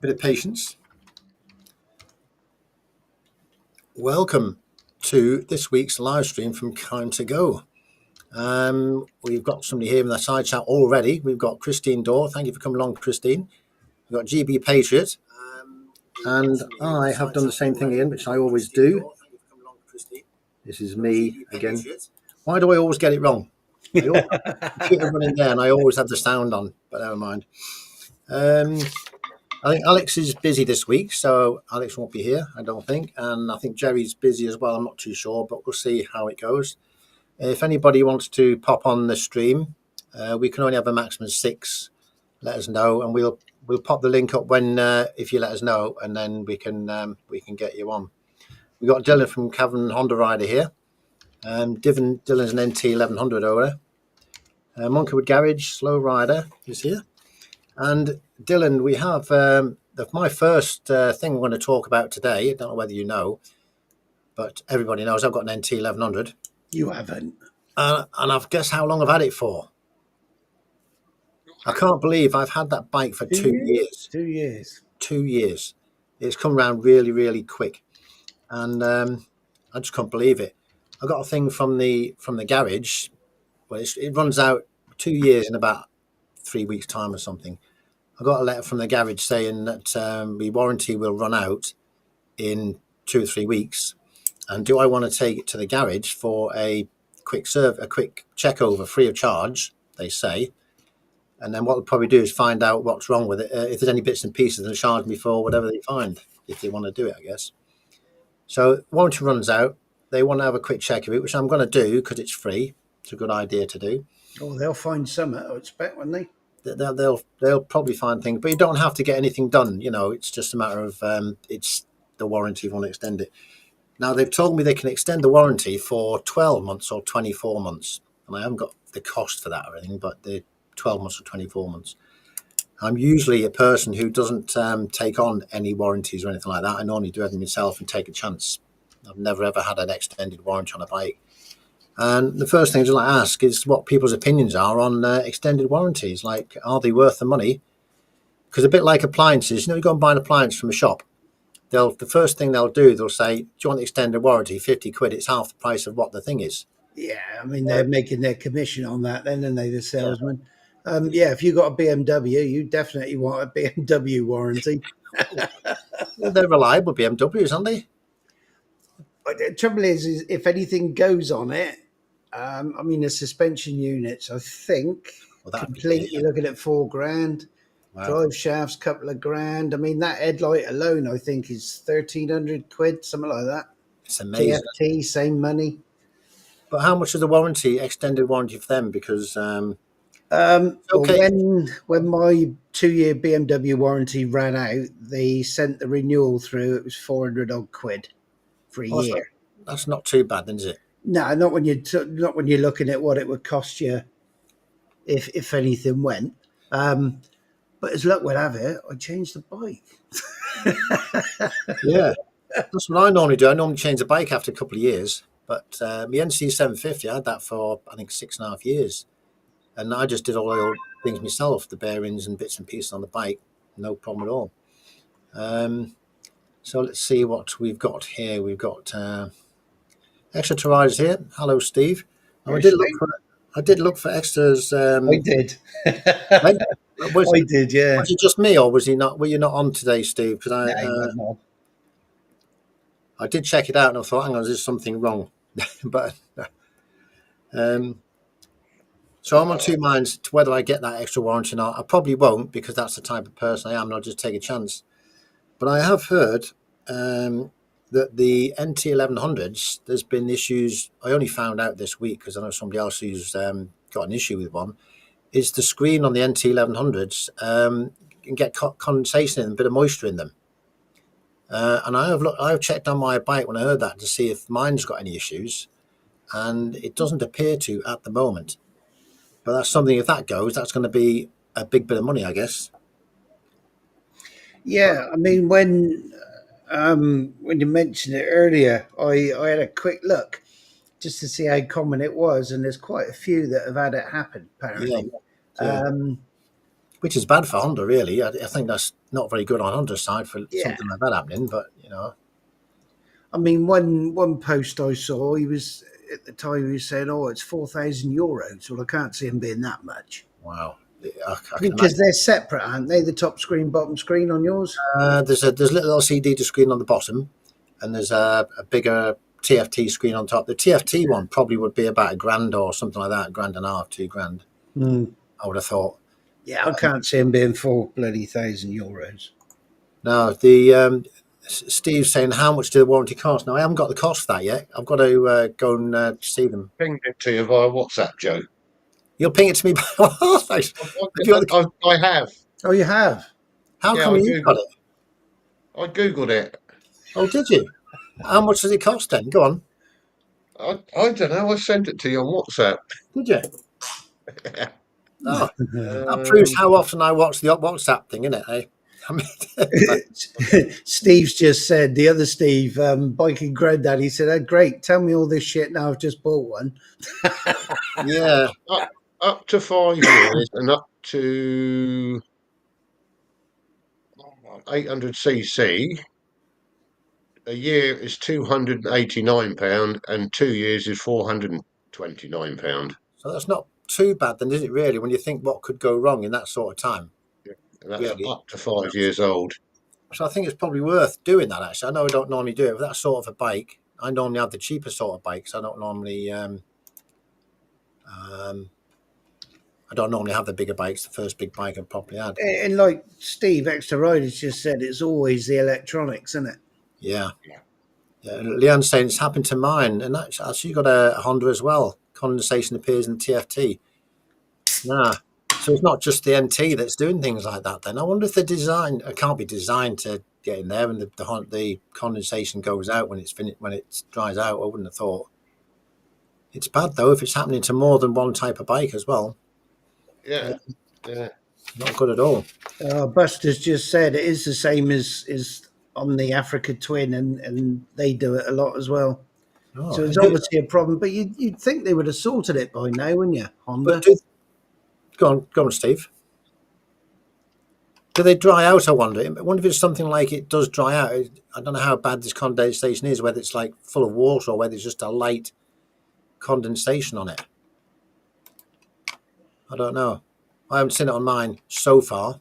Bit of patience. Welcome to this week's live stream from Kime to Go. We've got somebody here in the side chat already. We've got Christine Dorr. Thank you for coming along, Christine. We've got GB Patriot. And I have done the same thing again, which I always do. This is me again. Why do I always get it wrong? I always have the computer running there and I always have the sound on, but never mind. I think Alex is busy this week, so Alex won't be here, I don't think. And I think Jerry's busy as well. I'm not too sure, but we'll see how it goes. If anybody wants to pop on the stream, we can only have a maximum of 6. Let us know, and we'll pop the link up when if you let us know, and then we can get you on. We got Dylan from Cavan Honda Rider here. Dylan's an NT 1100 owner. Monkeywood Garage Slow Rider is here. And Dylan, we have my first thing we're going to talk about today. I don't know whether you know, but everybody knows I've got an NT 1100. You haven't. And I've guessed how long I've had it for. I can't believe I've had that bike for 2 years. 2 years. 2 years. It's come around really, really quick. And I just can't believe it. I got a thing from the garage. Well, it runs out 2 years in about 3 weeks' time or something. I got a letter from the garage saying that the warranty will run out in 2 or 3 weeks. And do I want to take it to the garage for a quick check over free of charge, they say. And then what they'll probably do is find out what's wrong with it. If there's any bits and pieces, they'll charge me for whatever they find, if they want to do it, I guess. So warranty runs out. They want to have a quick check of it, which I'm going to do because it's free. It's a good idea to do. Oh, they'll find some, I expect, won't they? They'll probably find things, but you don't have to get anything done. You know, it's just a matter of it's the warranty if you want to extend it. Now they've told me they can extend the warranty for 12 months or 24 months, and I haven't got the cost for that or anything, but the 12 months or 24 months. I'm usually a person who doesn't take on any warranties or anything like that. I normally do everything myself and take a chance. I've never ever had an extended warranty on a bike. And the first thing I'd like to ask is what people's opinions are on extended warranties. Like, are they worth the money? Because a bit like appliances, you go and buy an appliance from a shop. The first thing they'll say, do you want the extended warranty? 50 quid. It's half the price of what the thing is. Yeah, I mean, they're making their commission on that then, aren't they, the salesman? Yeah, if you got a BMW, you definitely want a BMW warranty. Well, they're reliable BMWs, aren't they? But the trouble is if anything goes on it, I mean, the suspension units, I think, complete, you're looking at $4,000. Wow. Drive shafts, couple of grand. I mean, that headlight alone, I think, is 1,300 quid, something like that. It's amazing. TFT, same money. But how much is the warranty, extended warranty for them? Because okay. Well, when my 2-year BMW warranty ran out, they sent the renewal through. It was 400 odd quid for a year. That's not too bad, then, is it? No, not when you're looking at what it would cost you if anything went. But as luck would have it, I changed the bike. Yeah, that's what I normally do. I normally change the bike after a couple of years. But my NC 750, I had that for, I think, 6.5 years. And I just did all the old things myself, the bearings and bits and pieces on the bike. No problem at all. So let's see what we've got here. We've got Exeter Riders here. Hello, Steve. I did look for extras. I did. I did, yeah. Was it just me, or was he not? Were you not on today, Steve? Because I did check it out, and I thought, hang on, there's something wrong. But so I'm on two minds to whether I get that extra warranty or not. I probably won't, because that's the type of person I am, and I'll just take a chance. But I have heard that the NT 1100s, there's been issues. I only found out this week because I know somebody else who's got an issue with one. Is the screen on the NT 1100s can get condensation and a bit of moisture in them. And I've checked on my bike when I heard that to see if mine's got any issues, and it doesn't appear to at the moment. But that's something, if that goes, that's going to be a big bit of money, I guess. Yeah, I mean, when you mentioned it earlier, I had a quick look just to see how common it was, and there's quite a few that have had it happen, apparently. Yeah. which is bad for Honda, really. I think that's not very good on Honda's side for Yeah. something like that happening. But I mean, one post I saw, he was at the time he was saying, "Oh, it's €4,000." Well, I can't see him being that much. wow, I can Because imagine. they're separate, aren't they? The top screen, bottom screen on yours. There's a little LCD screen on the bottom, and there's a bigger TFT screen on top. The TFT one probably would be about £1,000 or something like that, £1.50, £2,000. Mm. I would have thought. Yeah, I can't see him being €4,000. Now the Steve's saying how much do the warranty cost? Now I haven't got the cost for that yet. I've got to go and see them. Pinged it to you via WhatsApp, Joe. You'll ping it to me. Thanks. Have you got I have. Oh, you have? How Yeah, come you've got it? I googled it. Oh, did you? How much does it cost then? Go on. I don't know. I sent it to you on WhatsApp. Did you? Oh, that proves how often I watch the WhatsApp thing, isn't it? Eh? I mean, Steve's just said, the other Steve, biking granddad, he said, "Oh, great, tell me all this shit now, I've just bought one." yeah. Up to 5 years and up to 800cc. A year is £289 and 2 years is £429. So that's not too bad then, is it really, when you think what could go wrong in that sort of time? Yeah. And that's Really. up to 5 years old. So I think it's probably worth doing that, actually. I know I don't normally do it with that sort of a bike. I normally have the cheaper sort of bikes. I don't normally have the bigger bikes. The first big bike I've probably had. And like Steve, Extra Riders just said, it's always the electronics, isn't it? Yeah. Leon's saying it's happened to mine, and that's actually got a Honda as well. Condensation appears in the TFT. Nah. So it's not just the NT that's doing things like that. Then I wonder if the design it can't be designed to get in there, and the condensation goes out when it's finished, when it dries out. I wouldn't have thought. It's bad though if it's happening to more than one type of bike as well. Yeah. Not good at all. Buster's just said it is the same as on the Africa Twin, and they do it a lot as well. Oh, So it's obviously a problem, but you'd think they would have sorted it by now, wouldn't you, Honda? Go on, Steve. Do they dry out? I wonder if it's something like it does dry out. I don't know how bad this condensation is, whether it's like full of water or whether it's just a light condensation on it. I don't know. I haven't seen it on mine so far.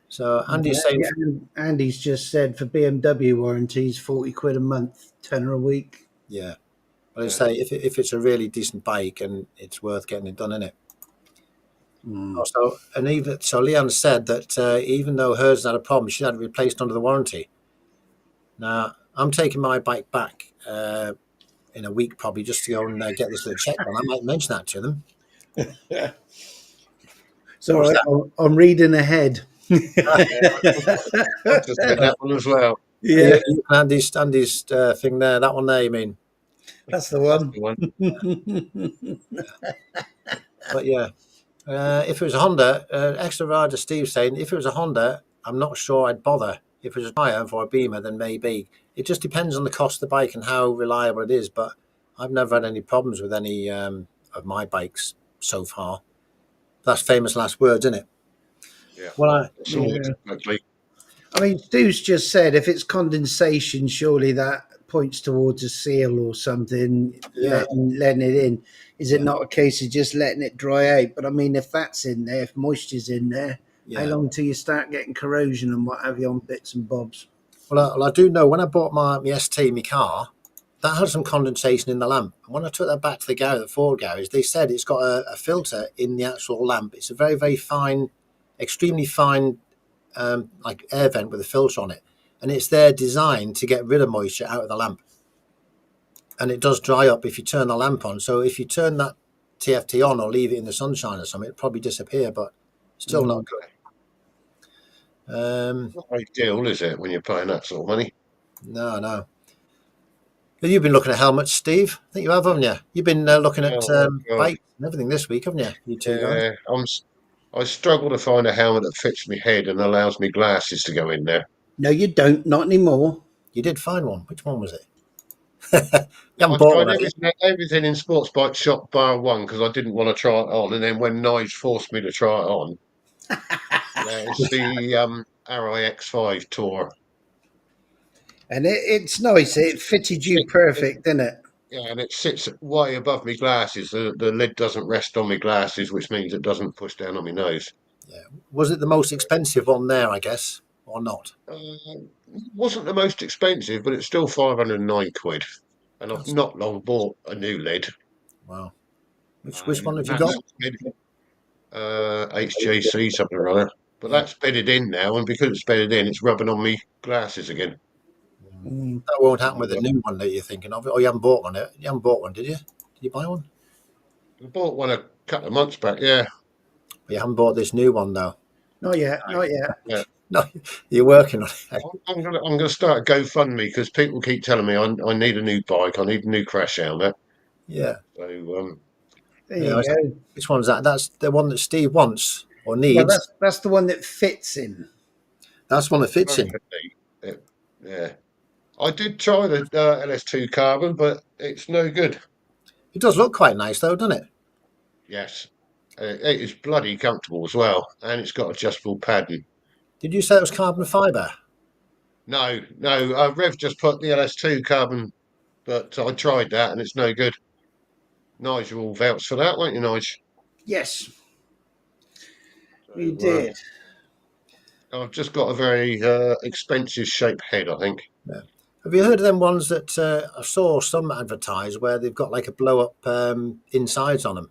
So Andy's saying, Andy's just said for BMW warranties, 40 quid a month, tenner a week. Yeah, but I say if it's a really decent bike and it's worth getting it done, isn't it? Also, and even so, Leanne said that even though hers had a problem, she had it replaced under the warranty. Now I'm taking my bike back in a week, probably just to go and get this little check done. I might mention that to them. So I'm reading ahead. I just did that one as well. Yeah, Andy's thing there. That one there, you mean? that's the one. But yeah, if it was a Honda, Extra Rider Steve saying, if it was a Honda, I'm not sure I'd bother. If it was a Triumph or a Beamer, then maybe. It just depends on the cost of the bike and how reliable it is. But I've never had any problems with any of my bikes so far. That's famous last words, isn't it? Yeah. Well, I mean, Stu's just said if it's condensation, surely that points towards a seal or something, letting it in. Is it not a case of just letting it dry out? But I mean, if that's in there, if moisture's in there, how long till you start getting corrosion and what have you on bits and bobs? Well, I do know when I bought my ST, my car, that had some condensation in the lamp. And when I took that back to the garage, the Ford garage, they said it's got a filter in the actual lamp. It's a very, very fine, extremely fine, like air vent with a filter on it. And it's there designed to get rid of moisture out of the lamp. And it does dry up if you turn the lamp on. So if you turn that TFT on or leave it in the sunshine or something, it'll probably disappear, but still not good. Not a big deal, is it, when you're paying that sort of money? No. You've been looking at helmets, Steve. I think you have, haven't you? You've been looking at bikes and everything this week, haven't you? You two guys. I struggle to find a helmet that fits my head and allows me glasses to go in there. No, you don't. Not anymore. You did find one. Which one was it? I tried everything in sports bike shop bar one because I didn't want to try it on. And then when Nige forced me to try it on, Yeah, it's the RIX5 Tour. And it's nice. It fitted you perfect, didn't it? Yeah, and it sits way above my glasses. The lid doesn't rest on my glasses, which means it doesn't push down on my nose. Yeah. Was it the most expensive one there, I guess, or not? Wasn't the most expensive, but it's still 509 quid. And I've That's, not long bought a new lid. wow. Which one have you got? That's HJC something or other. But Yeah. that's bedded in now, and because it's bedded in, it's rubbing on me glasses again. Mm. That won't happen So, with the new one that you're thinking of. Oh, you haven't bought one yet? You haven't bought one, did you? Did you buy one? I bought one a couple of months back. Yeah, But you haven't bought this new one, though. Not yet. Not yet. yeah. No, you're working on it. I'm gonna start a GoFundMe because people keep telling me I need a new bike, I need a new crash helmet. Yeah. So There Yeah. you go. Which one's that? That's the one that Steve wants or Well, needs. that's the one that fits in. That's one that fits in. yeah. I did try the LS2 carbon, but it's no good. It does look quite nice, though, doesn't it? Yes, it is bloody comfortable as well, and it's got adjustable padding. Did you say it was carbon fibre? No. Rev just put the LS2 carbon, but I tried that and it's no good. Nigel will vouch for that, won't you, Nigel? Yes, So, you did. I've just got a very expensive shaped head, I think. Yeah. Have you heard of them ones that I saw some advertised where they've got like a blow up insides on them?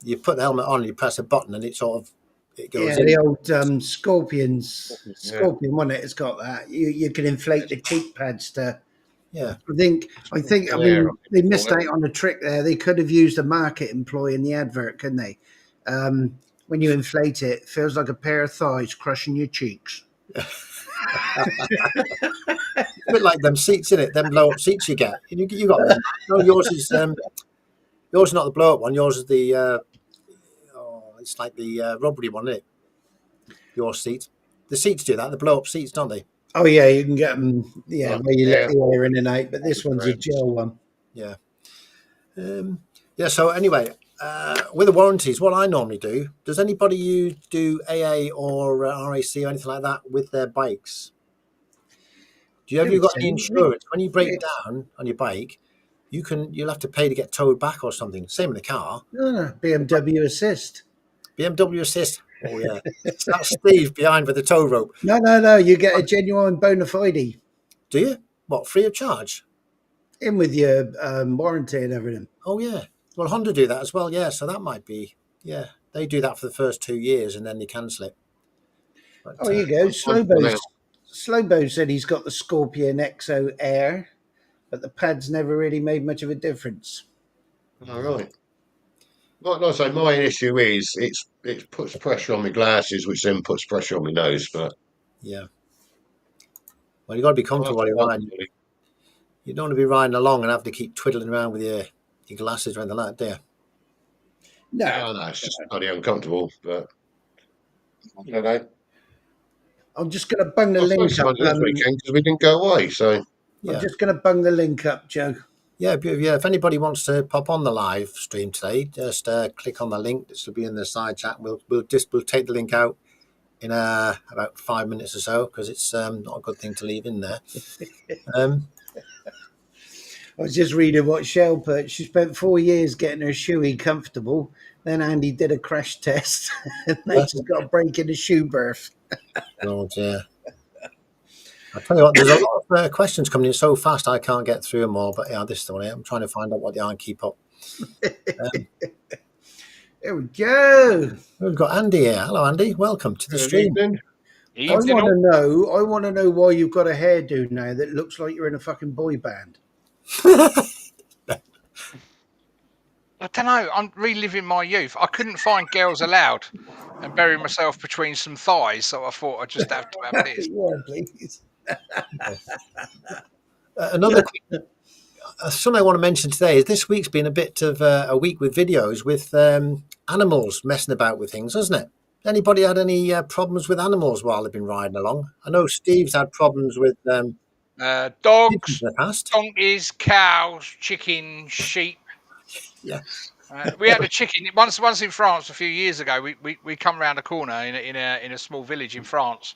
You put the helmet on, you press a button, and it goes Yeah, in. the old Scorpions. Yeah. Scorpion, wasn't it? It's got that. You can inflate the cheek pads to. Yeah. I think. I Glare, mean, they missed call it. out on a trick there. They could have used a market employee in the advert, couldn't they? When you inflate it, it feels like a pair of thighs crushing your cheeks. A bit like them seats in it, them blow up seats you get. You got them. No, yours is not the blow up one. Yours is the it's like the rubbery one, isn't it? Your seat. The seats do that. The blow up seats, don't they? Oh yeah, you can get them. Yeah, where you let Yeah. the air in and out. But this one's a gel one. Yeah. Yeah. So anyway, with the warranties, what I normally do. Does anybody do AA or RAC or anything like that with their bikes? Have you got any insurance? When you break down on your bike, you'll have to pay to get towed back or something. Same in the car. No, BMW assist. BMW assist. Oh yeah, that's Steve behind with the tow rope. No. You get a genuine bona fide Do you? What, free of charge? in with your warranty and everything. Oh yeah. Well, Honda do that as well. Yeah, so that might be. Yeah, they do that for the first 2 years and then they cancel it. But, Oh, you go. Slowbo said he's got the Scorpion XO Air, but the pads never really made much of a difference. All right. Like I say, my issue is it puts pressure on my glasses, which then puts pressure on my nose. But yeah. Well, you got to be comfortable while you're riding. You don't want to be riding along and have to keep twiddling around with your glasses or anything like that, do you? No, it's just bloody uncomfortable. But I don't know. I'm just going to bung the link up. This weekend because we didn't go away, so I'm just going to bung the link up, Joe. Yeah. If anybody wants to pop on the live stream today, just click on the link. This will be in the side chat. We'll take the link out in about 5 minutes or so because it's not a good thing to leave in there. I was just reading what Shell put. She spent 4 years getting her shoey comfortable. Then Andy did a crash test, and they just got a break in the shoe berth. Oh dear. I tell you what, there's a lot of questions coming in so fast I can't get through them all. But yeah, this is the one. I'm trying to find out what they are and keep up. There we go. We've got Andy here. Hello, Andy. Welcome to the stream. I want to know why you've got a hairdo now that looks like you're in a fucking boy band. I don't know. I'm reliving my youth. I couldn't find Girls Aloud and bury myself between some thighs, so I thought I'd just have to have this. Yeah, please. Another something I want to mention today is this week's been a bit of a week with videos with animals messing about with things, hasn't it? Anybody had any problems with animals while they've been riding along? I know Steve's had problems with dogs, in the past. donkeys, cows, chickens, sheep. Yeah. We had a chicken once in France a few years ago. We come around a corner in a small village in France,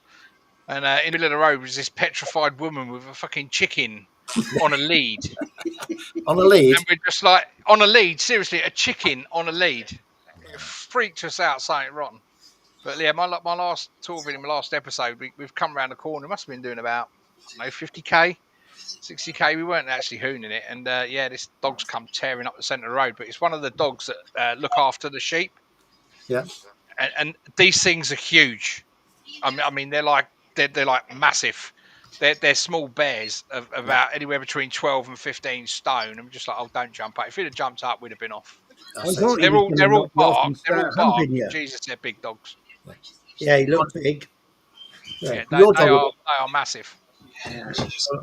and in the middle of the road was this petrified woman with a fucking chicken on a lead. On a lead? And we're just like, on a lead, seriously, a chicken on a lead. It freaked us out, saying rotten. But yeah, my last tour video, my last episode, we've come around the corner. Must have been doing about, I don't know, 50k, 60k. We weren't actually hooning it. And yeah, this dog's come tearing up the centre of the road. But it's one of the dogs that look after the sheep. Yeah. And these things are huge. I mean, they're like massive. They're small bears of about anywhere between 12 and 15 stone. And we're just like, oh, don't jump up. If you'd have jumped up, we'd have been off. They're all bark. They're all bark. Jesus, they're big dogs. Yeah, he looked big. Yeah, they are massive.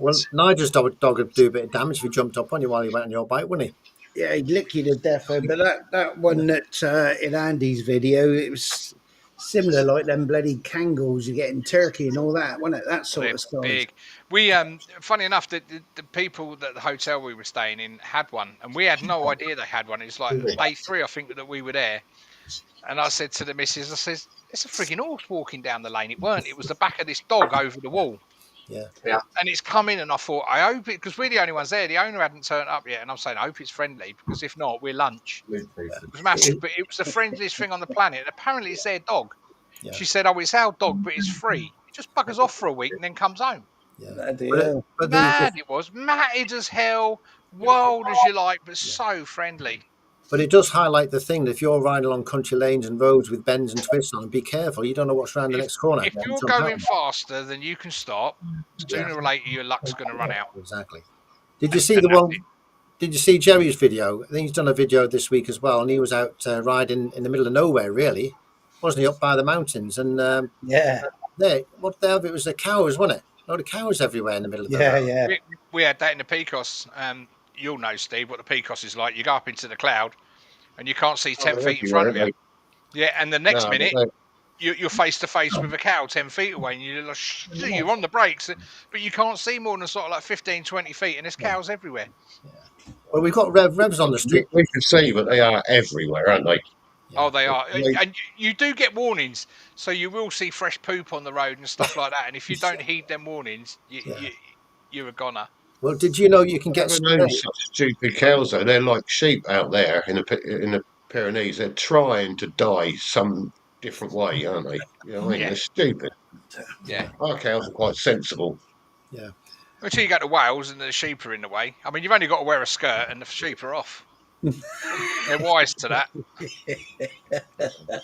Well, Nigel's dog would do a bit of damage if he jumped up on you while he went on your bike, wouldn't he? Yeah, he'd lick you to death. But that one that in Andy's video, it was similar, like them bloody Kangals you get in Turkey and all that, wasn't it? That sort of size. Big. We funny enough, the people at the hotel we were staying in had one, and we had no idea they had one. It was like day 3, I think, that we were there. And I said to the missus, I says, it's a freaking horse walking down the lane. It weren't. It was the back of this dog over the wall. Yeah. And it's coming, and I thought, I hope it, because we're the only ones there. The owner hadn't turned up yet, and I'm saying, I hope it's friendly, because if not, we're lunch. It was massive, but it was the friendliest thing on the planet. And apparently, it's their dog. Yeah. She said, oh, it's our dog, but it's free. It just buggers off for a week and then comes home. Yeah. But mad it was. Matted as hell, wild as you like, but so friendly. But it does highlight the thing that if you're riding along country lanes and roads with bends and twists on, be careful. You don't know what's around the next corner. If you're going faster than you can stop, sooner or later your luck's going to run out. Exactly. Did you see the one? Did you see Jerry's video? I think he's done a video this week as well, and he was out riding in the middle of nowhere. Really, wasn't he? Up by the mountains, and what the hell? It was the cows, wasn't it? A lot of cows everywhere in the middle of the road. Yeah. We had that in the Pecos. You'll know, Steve, what the Pecos is like. You go up into the cloud and you can't see 10 feet in front of you. Yeah, and the next minute, you're face to face with a cow 10 feet away, and you're on the brakes, but you can't see more than sort of like 15, 20 feet, and there's cows everywhere. Yeah. Well, we've got revs on the street. We can see, but they are everywhere, aren't they? Yeah. Oh, they are. And you do get warnings, so you will see fresh poop on the road and stuff like that, and if you don't heed them warnings, you're a goner. Well, did you know you can get such stupid cows though? They're like sheep out there in the Pyrenees. They're trying to die some different way, aren't they? You know what I mean? They're stupid. Yeah. Our cows are quite sensible. Yeah. Until you go to Wales and the sheep are in the way. I mean, you've only got to wear a skirt and the sheep are off. They're wise to that.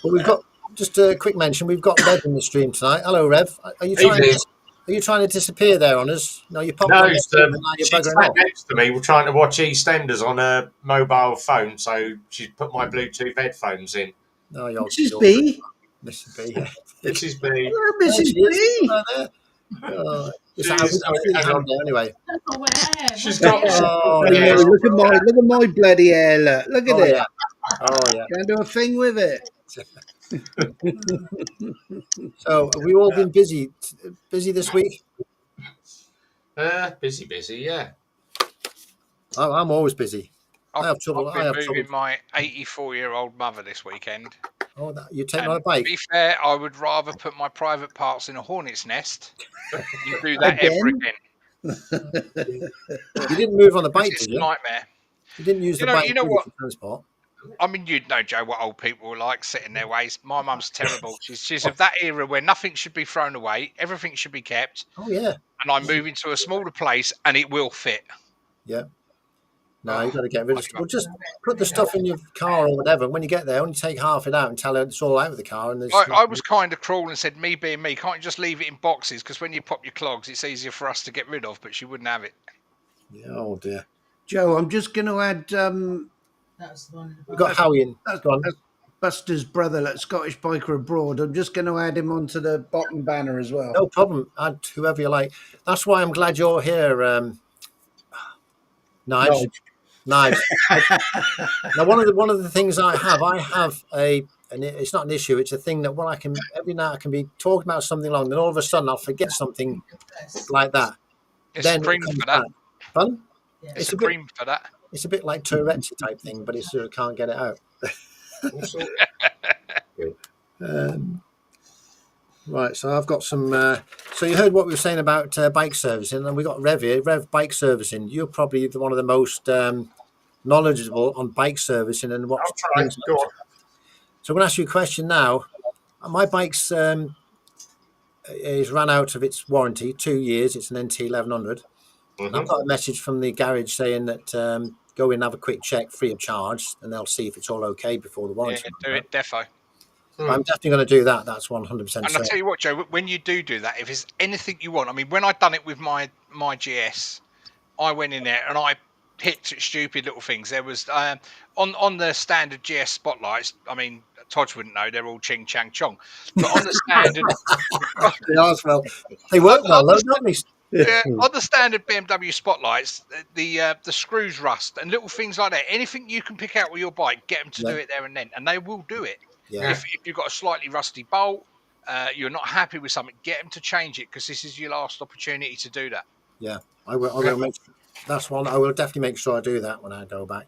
Well, we've got just a quick mention. We've got Rev in the stream tonight. Hello, Rev. Are you trying to disappear there on us? No, you popped on. She's sat next to me. We're trying to watch EastEnders on a mobile phone, so she's put my Bluetooth headphones in. No, Mrs. B. Mrs. B. Yeah. Mrs. B. Mrs. B. Anyway. She's got. Look at my bloody hair. Look at it. Yeah. Oh yeah. Can't do a thing with it. So have we all been busy this week? Busy, yeah. I'm always busy. I have trouble. I've been moving my 84-year-old mother this weekend. Oh, you take on a bike? To be fair, I would rather put my private parts in a hornet's nest than do that ever again. You didn't move on the bike, It's did you? a nightmare. You didn't use the bike for transport. I mean, you'd know, Joe, what old people are like, set in their ways. My mum's terrible. She's of that era where nothing should be thrown away, everything should be kept. Oh yeah. And I'm moving to a smaller place, and it will fit. Yeah. No, you've got to get rid of stuff. Well, just put the stuff in your car or whatever. When you get there, only take half it out and tell her it's all out of the car. And I was kind of cruel and said, me being me, can't you just leave it in boxes? Because when you pop your clogs, it's easier for us to get rid of, but she wouldn't have it. Yeah, oh dear. Joe, I'm just going to add... That's the one. We've got Howie in. That's Buster's brother, that Scottish biker abroad. I'm just going to add him onto the bottom banner as well. No problem. Add whoever you like. That's why I'm glad you're here, Knives. Now, one of the things I have and it's not an issue. It's a thing that every night I can be talking about something long, then all of a sudden I'll forget something like that. It's cream for that. Fun? It's a cream for that. It's a bit like Tourette's type thing, but it sort of can't get it out. Right, so I've got some. So you heard what we were saying about bike servicing, and we got Rev here, Rev Bike Servicing. You're probably one of the most knowledgeable on bike servicing and what I'll try. things. Go on. So I'm going to ask you a question now. My bike's is ran out of its warranty, 2 years. It's an NT 1100. And I've got a message from the garage saying that go in and have a quick check free of charge, and they'll see if it's all okay before the warranty. Yeah, do it, defo. I'm definitely going to do that. That's 100% And I'll tell you what, Joe, when you do that, if there's anything you want, I mean, when I've done it with my GS, I went in there and I picked stupid little things. There was on the standard GS spotlights. I mean, Todd wouldn't know; they're all ching chang chong. But on the standard, they work well, don't they? Yeah, on the standard BMW spotlights, the screws rust and little things like that. Anything you can pick out with your bike, get them to do it there and then, and they will do it. Yeah. If you've got a slightly rusty bolt, you're not happy with something, get them to change it because this is your last opportunity to do that. Yeah, I will make. That's one. I will definitely make sure I do that when I go back.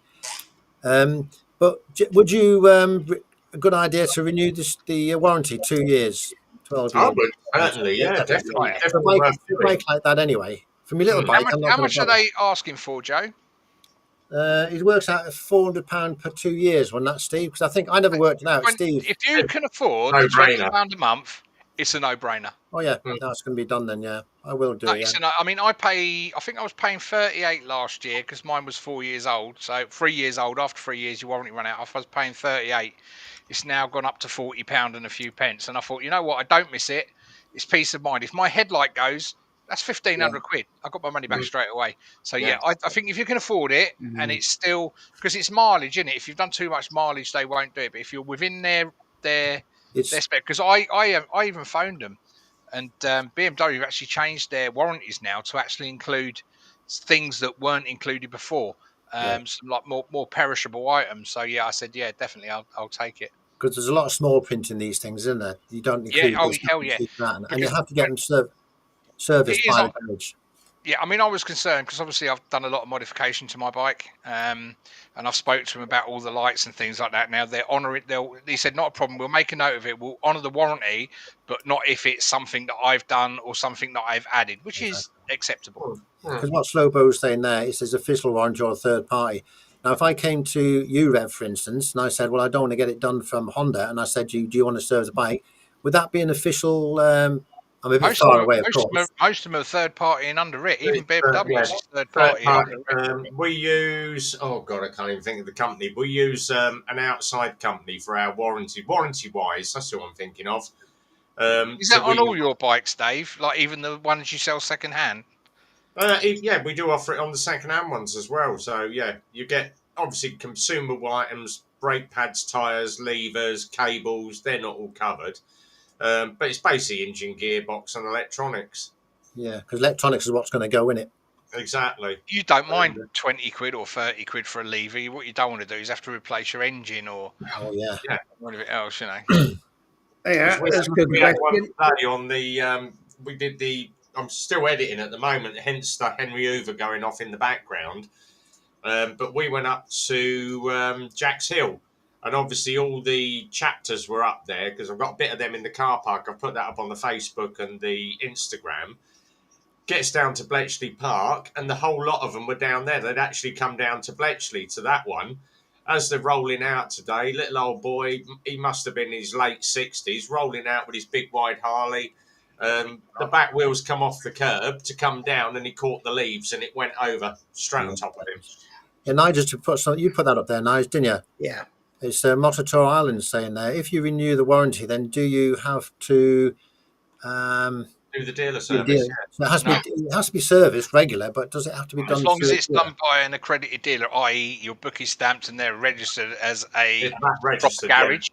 But would you a good idea to renew the warranty 2 years, 12 years? I would certainly, yeah, definitely. For a bike like that, anyway. For my little bike, how much are they asking for, Joe? It works out at £400 per 2 years, wasn't that, Steve? Because I think I never worked it out, Steve. If you can afford the £20 a month, it's a no-brainer. Oh yeah, that's going to be done then. Yeah, I will do it. Yeah. I mean, I think I was paying 38 last year because mine was 4 years old. So 3 years old. After 3 years, your warranty run out. I was paying 38. It's now gone up to £40 and a few pence. And I thought, you know what? I don't miss it. It's peace of mind. If my headlight goes, that's 1,500 quid. I got my money back straight away. So yeah, I think if you can afford it, and it's still because it's mileage, isn't it? If you've done too much mileage, they won't do it. But if you're within their spec, because I even phoned them. And BMW have actually changed their warranties now to actually include things that weren't included before, some like more perishable items. So yeah, I said definitely, I'll take it. Because there's a lot of small print in these things, isn't there? You don't include hell yeah, and you have to get them serviced by the garage. Yeah, I mean, I was concerned because obviously I've done a lot of modification to my bike, and I've spoke to them about all the lights and things like that. Now they're honouring. They said not a problem. We'll make a note of it. We'll honour the warranty, but not if it's something that I've done or something that I've added, which is acceptable. Because what Slowbo's saying there is there's official warranty or a third party. Now, if I came to you, Rev, for instance, and I said, well, I don't want to get it done from Honda, and I said, do you want to serve the bike? Would that be an official? I'm a bit far away, of course. Most of them are third party and under it. Even BMW is third party. We use, I can't even think of the company. We use an outside company for our warranty. Warranty-wise, that's what I'm thinking of. Is that on all your bikes, Dave? Like even the ones you sell second hand? Yeah, we do offer it on the second-hand ones as well. So, yeah, you get, obviously, consumable items, brake pads, tyres, levers, cables. They're not all covered. But it's basically engine, gearbox and electronics. Yeah, because electronics is what's going to go in it. Exactly. You don't mind 20 quid or 30 quid for a lever. What you don't want to do is have to replace your engine or whatever else, you know. Yeah, that's good. We had one today on the, we did the, I'm still editing at the moment, hence the Henry Hoover going off in the background. But we went up to Jack's Hill. And obviously all the chapters were up there because I've got a bit of them in the car park. I've put that up on the Facebook and the Instagram. Gets down to Bletchley Park and the whole lot of them were down there. They'd actually come down to Bletchley to that one. As they're rolling out today, little old boy, he must have been in his late 60s, rolling out with his big wide Harley. The back wheels come off the curb to come down and he caught the leaves and it went over straight on top of him. Yeah, Nigel, you put that up there, Nigel, didn't you? Yeah. It's Mototor Island saying there, if you renew the warranty, then do you have to do the dealer service? So it has to be serviced regular, but does it have to be done? As long as it's done by an accredited dealer, i.e. your book is stamped and they're registered as a proper garage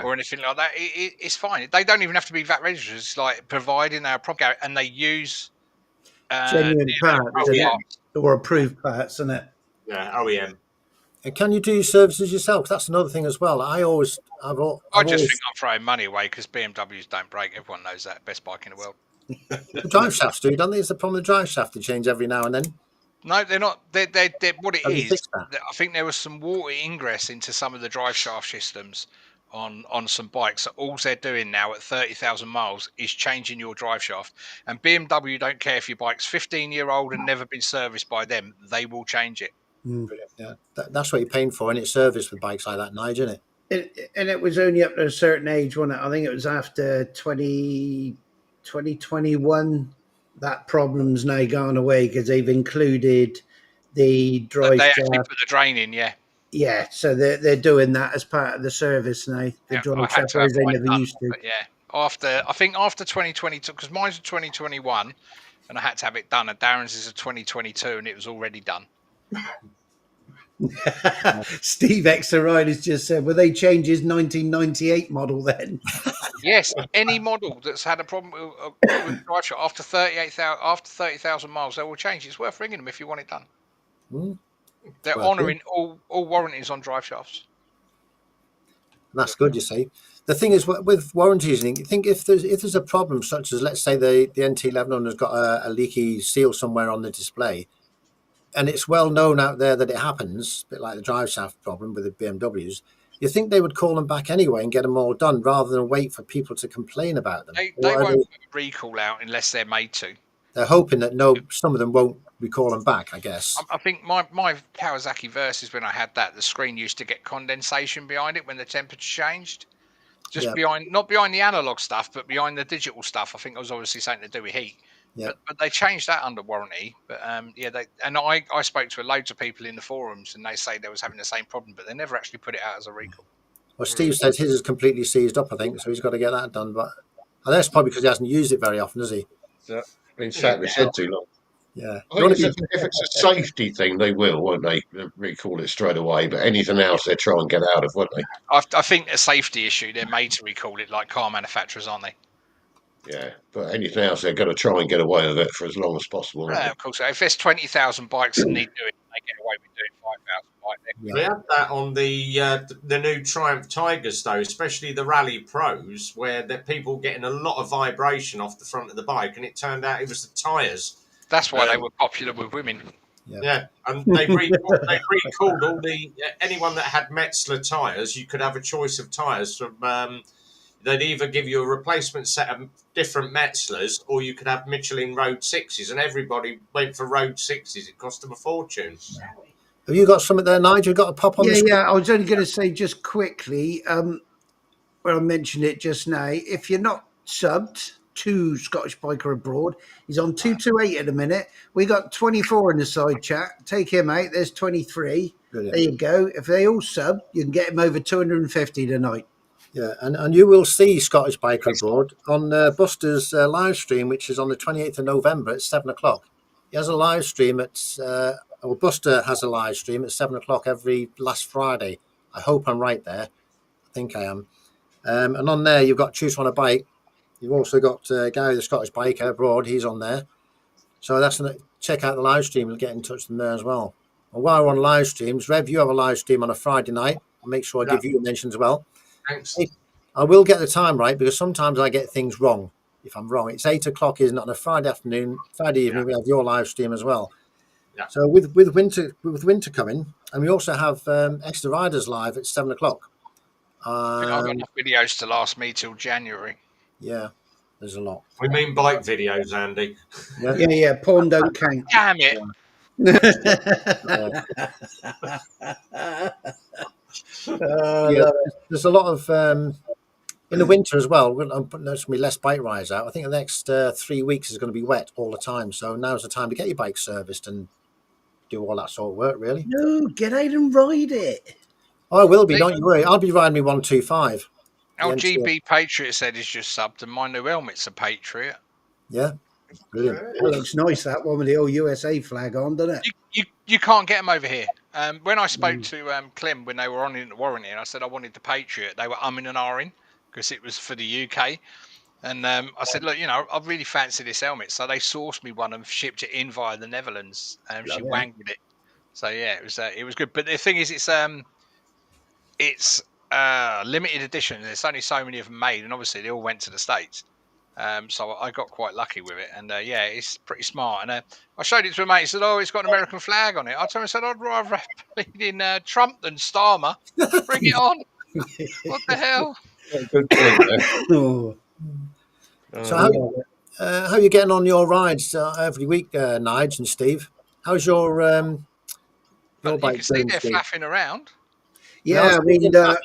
or anything like that, it's fine. They don't even have to be VAT registered. It's like providing they're a proper garage and they use genuine parts or approved parts, isn't it? Yeah, OEM. And can you do your services yourself? That's another thing as well. I just think I'm throwing money away because BMWs don't break. Everyone knows that. Best bike in the world. The drive shafts do, don't they? Is the problem with the drive shaft to change every now and then? No, they're not. They're what it Have you is. fixed that? I think there was some water ingress into some of the drive shaft systems on some bikes. So all they're doing now at 30,000 miles is changing your drive shaft. And BMW don't care if your bike's 15-year-old and never been serviced by them. They will change it. Brilliant. Yeah, that's what you're paying for, and it's service with bikes like that, Nigel, isn't it? And it was only up to a certain age, wasn't it? I think it was after 2021 that problem's now gone away because they've included the But drive they actually shaft. put the drain in. Yeah. Yeah, so they're doing that as part of the service now. The Yeah, I drive had shaft, to have whereas they mine never done. used to. But yeah, after 2022, because mine's a 2021, and I had to have it done. And Darren's is a 2022, and it was already done. Steve Extra Riders just said, "Will they change his 1998 model then?" Yes, any model that's had a problem with drive shaft after 30,000 miles, they will change. It's worth ringing them if you want it done. Mm, They're worth it. honouring all warranties on drive shafts. That's good, you see. The thing is, with warranties, you think if there's a problem such as, let's say, the NT1100 has got a leaky seal somewhere on the display, and it's well known out there that it happens, a bit like the drive shaft problem with the BMWs, you think they would call them back anyway and get them all done rather than wait for people to complain about them. They won't put a recall out unless they're made to. They're hoping that some of them won't recall them back, I guess. I think my Kawasaki Versys, when I had that, the screen used to get condensation behind it when the temperature changed. Just behind, not behind the analog stuff, but behind the digital stuff. I think it was obviously something to do with heat. Yeah. But they changed that under warranty. But I spoke to loads of people in the forums, and they say they was having the same problem, but they never actually put it out as a recall. Well, Steve says his is completely seized up, I think, so he's got to get that done. But that's probably because he hasn't used it very often, has he? Been sat in the shed too long. Yeah. I think if it's a safety thing, they will, won't they? They'll recall it straight away. But anything else, they try and get out of, won't they? I think a safety issue. They're made to recall it, like car manufacturers, aren't they? Yeah, but anything else, they're going to try and get away with it for as long as possible. Of course. If there's 20,000 bikes that need doing, they get away with doing 5,000 bikes. We had that on the new Triumph Tigers, though, especially the Rally Pros, where the people getting a lot of vibration off the front of the bike, and it turned out it was the tyres. That's why they were popular with women. Yeah, and they recalled all anyone that had Metzler tyres. You could have a choice of tyres from. They'd either give you a replacement set of different Metzlers, or you could have Michelin Road 6s, and everybody went for Road 6s. It cost them a fortune. Have you got something there, Nigel? Got a pop on the screen? Yeah. I was only going to say just quickly, where I mentioned it just now, if you're not subbed to Scottish Biker Abroad, he's on 228 at the minute. We got 24 in the side chat. Take him out. There's 23. Brilliant. There you go. If they all sub, you can get him over 250 tonight. Yeah, and you will see Scottish Biker Abroad on Buster's live stream, which is on the 28th of November at 7 o'clock. He has a live stream Buster has a live stream at 7 o'clock every last Friday. I hope I'm right there. I think I am. And on there, you've got Choose on a Bike. You've also got Gary, the Scottish Biker Abroad. He's on there. So check out the live stream and get in touch with them there as well. And while we're on live streams, Rev, you have a live stream on a Friday night. I'll make sure I give you a mention as well. Thanks. I will get the time right because sometimes I get things wrong. If I'm wrong, it's 8 o'clock, isn't it? On a Friday afternoon, Friday evening, we have your live stream as well. Yeah. So with winter coming, and we also have Extra Riders live at 7 o'clock. I've got enough videos to last me till January. Yeah, there's a lot. We mean bike videos, Andy. Yeah. Porn don't count. Damn it. There's a lot of in the winter as well. There's going to be less bike rides out. I think the next 3 weeks is going to be wet all the time. So now's the time to get your bike serviced and do all that sort of work. Really. No, get out and ride it. Oh, I will be. Don't you worry. I'll be riding me 125. GB Patriot said he's just subbed, and my new helmet's a Patriot. Yeah. Brilliant. It looks nice, that one with the old USA flag on, doesn't it? You can't get them over here. When I spoke to Klim when they were on in the warranty, and I said I wanted the Patriot, they were umming and ahhing because it was for the UK. And I said, look, I really fancy this helmet, so they sourced me one and shipped it in via the Netherlands. She wangled it, so yeah, it was good. But the thing is, it's limited edition. There's only so many of them made, and obviously they all went to the States. So I got quite lucky with it, and it's pretty smart. And I showed it to a mate. He said, "Oh, it's got an American flag on it." I told him, I said, "I'd rather have bleeding Trump than Starmer. Bring it on! What the hell?" Good point there. Oh, So how are you getting on your rides every week, Nige and Steve? How's your But you can bike see doing, they're Steve? flapping around. yeah, I mean, Now,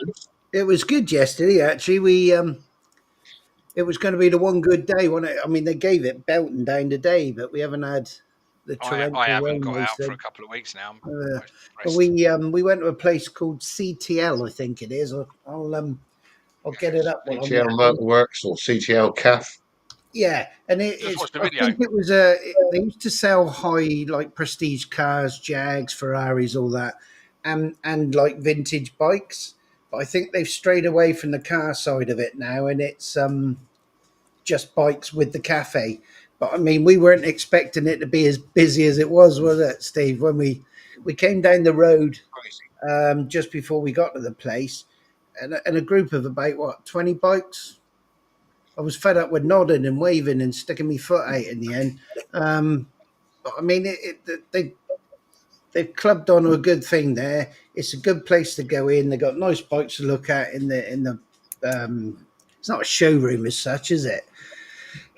it was good yesterday. Actually, we it was going to be the one good day, wasn't it? I mean, they gave it belting down today, but we haven't had the I torrential haven't rain. got They out for said. a couple of weeks now. I'm most But depressed. we went to a place called CTL, I think it is. I'll get it up while I'm CTL yapping. Motorworks or CTL CAF. Yeah, and Just it's. watched the I video. think it was they used to sell high like prestige cars, Jags, Ferraris, all that, and like vintage bikes. But I think they've strayed away from the car side of it now, and it's just bikes with the cafe. But I mean, we weren't expecting it to be as busy as it was it, Steve? When we came down the road just before we got to the place, and a group of about 20 bikes. I was fed up with nodding and waving and sticking my foot out in the end. But I mean, they've clubbed onto a good thing there. It's a good place to go in. They've got nice bikes to look at in the. It's not a showroom as such, is it?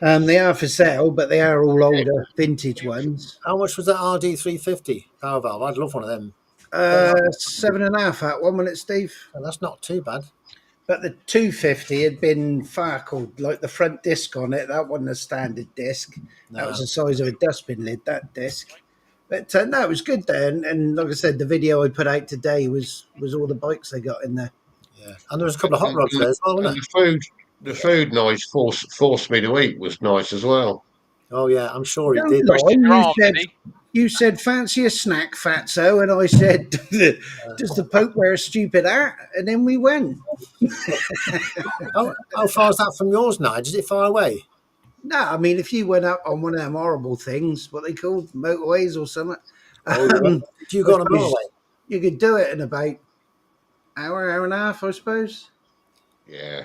They are for sale, but they are all older vintage ones. how much was that RD350 power valve? I'd love one of them. 7.5 that one, wasn't it, Steve? Well, that's not too bad. But the 250 had been farkled, like the front disc on it. That wasn't a standard disc. That was No. the size of a dustbin lid, that disc. But no, it was good there. And like I said, the video I put out today was all the bikes they got in there. Yeah, and there was a couple of hot rods there as well, And wasn't it? the food nice forced me to eat was nice as well. Oh yeah, I'm sure he Don't did. Twisted your lie. arm, did he? You said fancy a snack, fatso, and I said, does the Pope wear a stupid hat? And then we went. How far is that from yours, Nige? Is it far away? No, I mean, if you went up on one of them horrible things, what they called motorways or something, Oh, do you I go on a suppose motorway? you could do it in about hour and a half, I suppose. Yeah.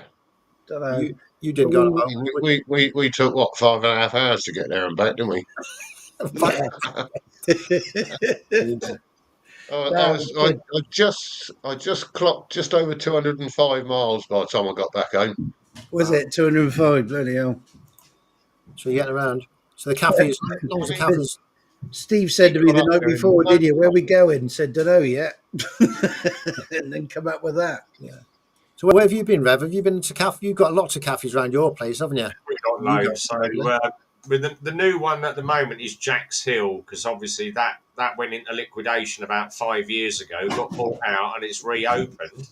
Don't know. You But did go on a I mean, motorway. we took what 5.5 hours to get there and back, didn't we? Yeah. No, it's good. I just clocked just over 205 miles by the time I got back home. Was it 205? Bloody hell. So you're getting around. So the cafe is, as long as the cafe's. Steve said to me Got the up night there in before, no did you? Where time. we going? Said, don't know yet. And then come up with that. Yeah. So where have you been, Rev? Have you been to cafe? You've got lots of cafes around your place, haven't you? We've got You loads. So probably. with the new one at the moment is Jack's Hill, because obviously that went into liquidation about 5 years ago, got bought out, and it's reopened.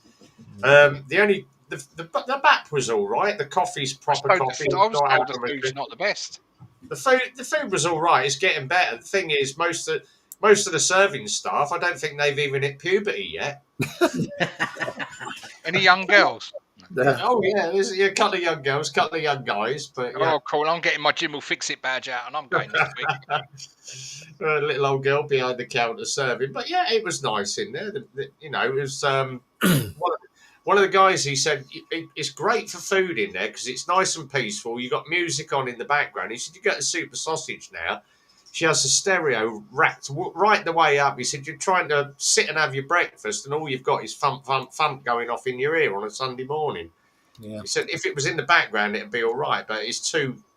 The back was all right. The coffee's proper coffee. I was told the food's not the best. The food was all right. It's getting better. The thing is, most of the serving staff, I don't think they've even hit puberty yet. Any young girls? Oh yeah, there's a couple of young girls, couple of young guys, but yeah. Oh, cool. I'm getting my Jim will fix it badge out, and I'm going next week. A little old girl behind the counter serving, but yeah, it was nice in there. It was one of the guys. He said it's great for food in there because it's nice and peaceful. You got music on in the background. He said you get a super sausage now. She has a stereo racked right the way up. He said you're trying to sit and have your breakfast, and all you've got is thump thump thump going off in your ear on a Sunday morning. Yeah. He said if it was in the background, it'd be all right, but it's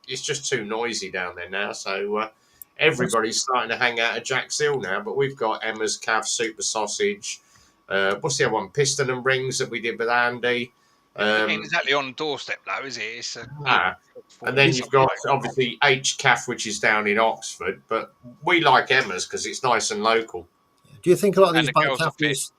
just too noisy down there now. So everybody's starting to hang out at Jack's Hill now. But we've got Emma's Cav Super Sausage. What's the other one? Piston and Rings that we did with Andy. It ain't exactly on the doorstep, though, is it? It's and then you've got obviously HCAF, which is down in Oxford, but we like Emma's because it's nice and local. Do you think a lot of And these the bike girls are cafes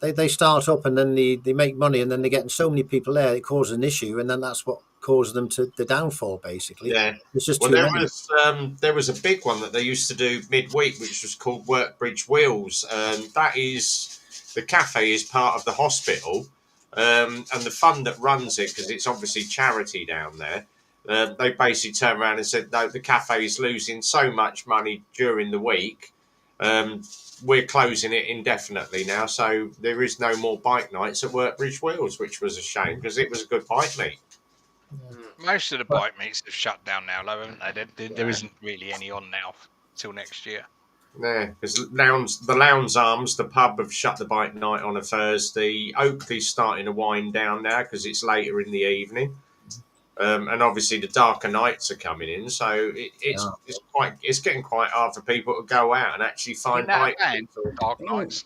they start up and then they make money and then they're getting so many people there it causes an issue and then that's what causes them to the downfall basically. Yeah, it's just well, too many. there was a big one that they used to do midweek, which was called Workbridge Wheels, and that is the cafe is part of the hospital, and the fund that runs it because it's obviously charity down there. They basically turned around and said, no, the cafe is losing so much money during the week. We're closing it indefinitely now. So there is no more bike nights at Workbridge Wheels, which was a shame because it was a good bike meet. Most of the bike meets have shut down now, though, haven't they? There isn't really any on now till next year. Yeah, because the Lowndes Arms, the pub, have shut the bike night on a Thursday. Oakley's starting to wind down now because it's later in the evening. And obviously the darker nights are coming in, so it's getting quite hard for people to go out and actually find bike people. Dark nights.